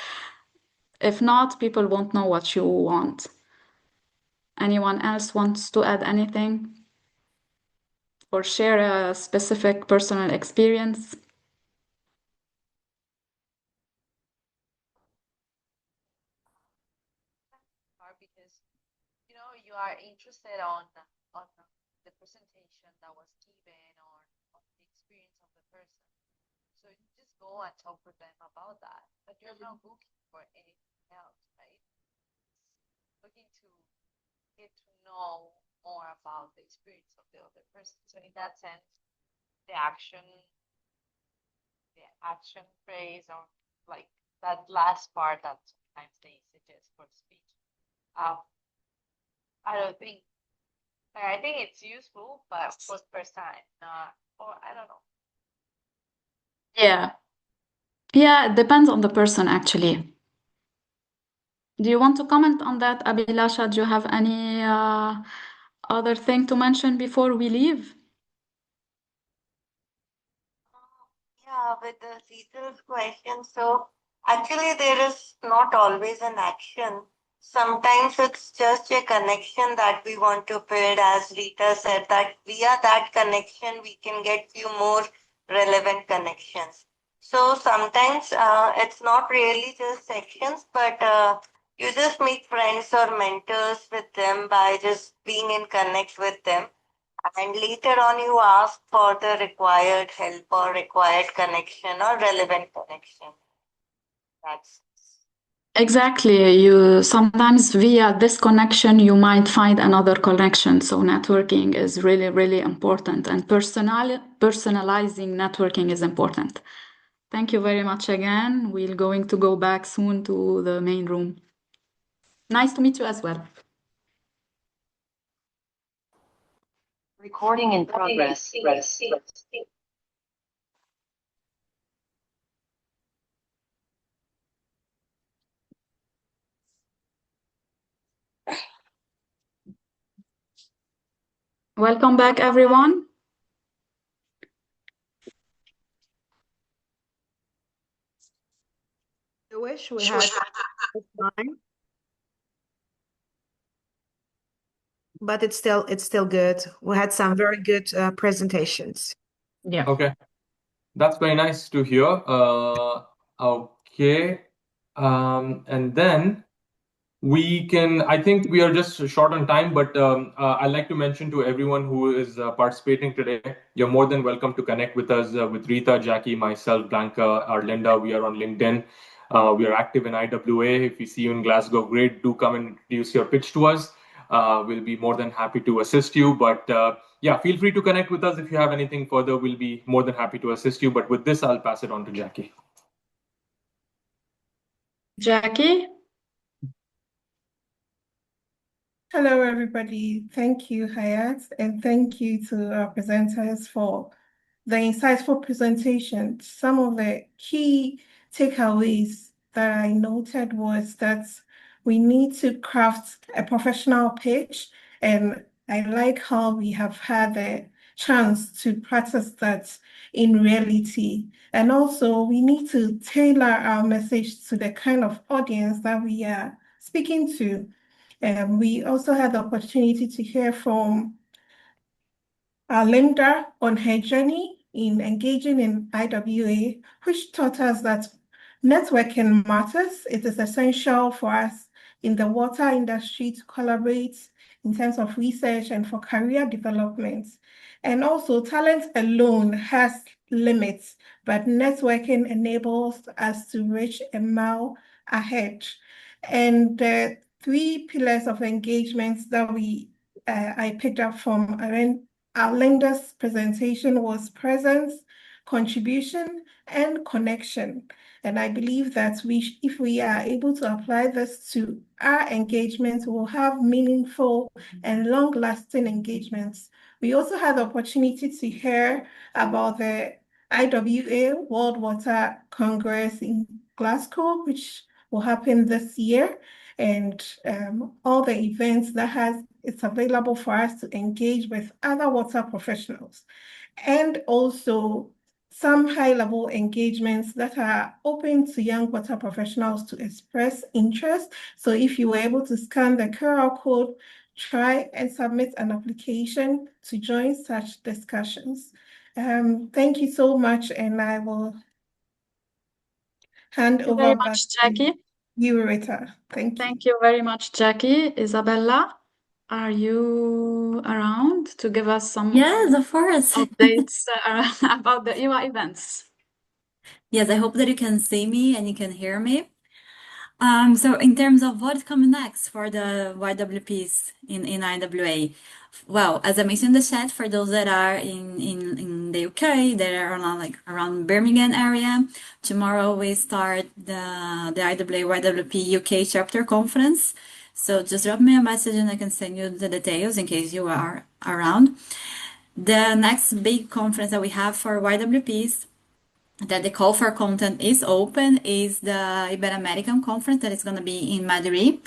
if not, people won't know what you want. Anyone else wants to add anything or share a specific personal experience? Because you are interested on the presentation that was given or on the experience of the person, so you just go and talk with them about that, but you're not looking for anything else, right? Looking to get to know more about the experience of the other person. So in that sense, the action phrase, or like that last part that sometimes they suggest for speech, I think it's useful, but for the first time, or I don't know. Yeah, it depends on the person, actually. Do you want to comment on that, Abhilasha? Do you have any other thing to mention before we leave? Yeah, with the Cecil's question, so actually there is not always an action. Sometimes it's just a connection that we want to build, as Rita said, that via that connection we can get few more relevant connections. So sometimes it's not really just sections, but you just make friends or mentors with them by just being in connect with them. And later on, you ask for the required help or required connection or relevant connection. That's Exactly. You sometimes via this connection you might find another connection. So networking is really, really important, and personalizing networking is important. Thank you very much again. We're going to go back soon to the main room. Nice to meet you as well. Recording in progress. Welcome back, everyone. I wish we had time, but it's still good. We had some very good presentations. Yeah. Okay, that's very nice to hear. Okay, and then I think we are just short on time, but I'd like to mention to everyone who is participating today, you're more than welcome to connect with us, with Rita, Jackie, myself, Blanca, Arlinda. We are on LinkedIn. We are active in IWA. If we see you in Glasgow, great. Do come and introduce your pitch to us. We'll be more than happy to assist you. But yeah, feel free to connect with us if you have anything further. We'll be more than happy to assist you. But with this, I'll pass it on to Jackie. Jackie? Hello, everybody. Thank you, Hayat, and thank you to our presenters for the insightful presentation. Some of the key takeaways that I noted was that we need to craft a professional pitch, and I like how we have had the chance to practice that in reality. And also, we need to tailor our message to the kind of audience that we are speaking to. We also had the opportunity to hear from Linda on her journey in engaging in IWA, which taught us that networking matters. It is essential for us in the water industry to collaborate in terms of research and for career development. And also, talent alone has limits, but networking enables us to reach a mile ahead. And the three pillars of engagement that I picked up from Linda's presentation was presence, contribution, and connection. And I believe that if we are able to apply this to our engagements, we'll have meaningful and long-lasting engagements. We also had the opportunity to hear about the IWA World Water Congress in Glasgow, which will happen this year, and all the events that it's available for us to engage with other water professionals, and also some high-level engagements that are open to young water professionals to express interest. So if you were able to scan the QR code, try and submit an application to join such discussions. Thank you so much, and I will hand Thank you very over back much, to Jackie. you, Rita. Thank you. Thank you very much, Jackie. Isabella, are you around to give us some Yes, of course. updates about the IWA events? Yes, I hope that you can see me and you can hear me. So in terms of what's coming next for the YWPs in IWA, well, as I mentioned in the chat, for those that are in the UK, that are around Birmingham area, tomorrow we start the IWA YWP UK chapter conference. So just drop me a message and I can send you the details in case you are around. The next big conference that we have for YWPs that the call for content is open is the Ibero-American conference that is going to be in Madrid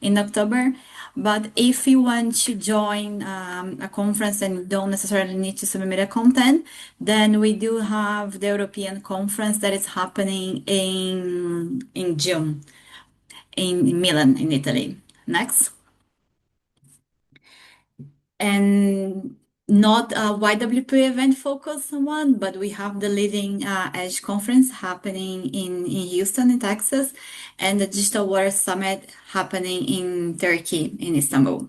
in October. But if you want to join a conference and don't necessarily need to submit a content, then we do have the European conference that is happening in June in Milan, in Italy. Next. And not a YWP event focused one, but we have the Leading Edge conference happening in Houston, in Texas, and the Digital Water Summit happening in Turkey, in Istanbul.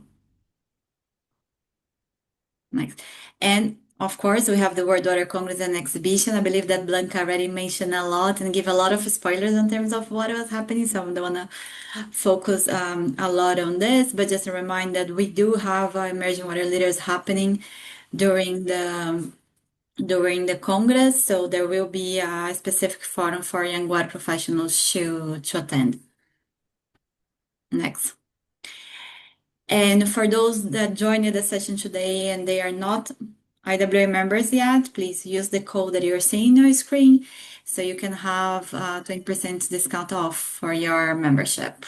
Next. And of course, we have the World Water Congress and Exhibition. I believe that Blanca already mentioned a lot and give a lot of spoilers in terms of what was happening, so I don't want to focus a lot on this, but just a reminder that we do have emerging water leaders happening during the Congress, so there will be a specific forum for young water professionals to attend. Next. And for those that joined the session today and they are not IWA members yet, please use the code that you're seeing on your screen so you can have 20% discount off for your membership.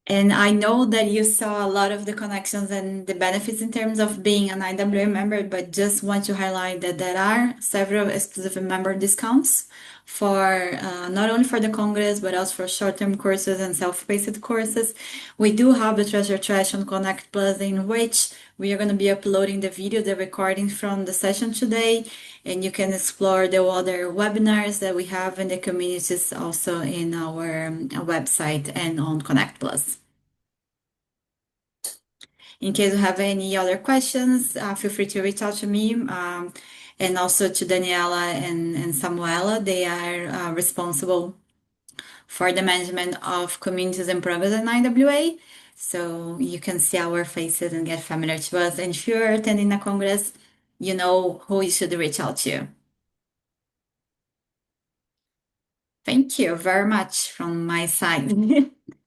And I know that you saw a lot of the connections and the benefits in terms of being an IWA member, but just want to highlight that there are several exclusive member discounts for not only for the Congress, but also for short-term courses and self-paced courses. We do have the Treasure Trash on Connect Plus, in which we are going to be uploading the video, the recording from the session today, and you can explore the other webinars that we have in the communities also in our website and on Connect Plus. In case you have any other questions, feel free to reach out to me, and also to Daniela and Samuela. They are responsible for the management of communities and programs in IWA. So you can see our faces and get familiar to us. And if you're attending a Congress, you know who you should reach out to. Thank you very much from my side.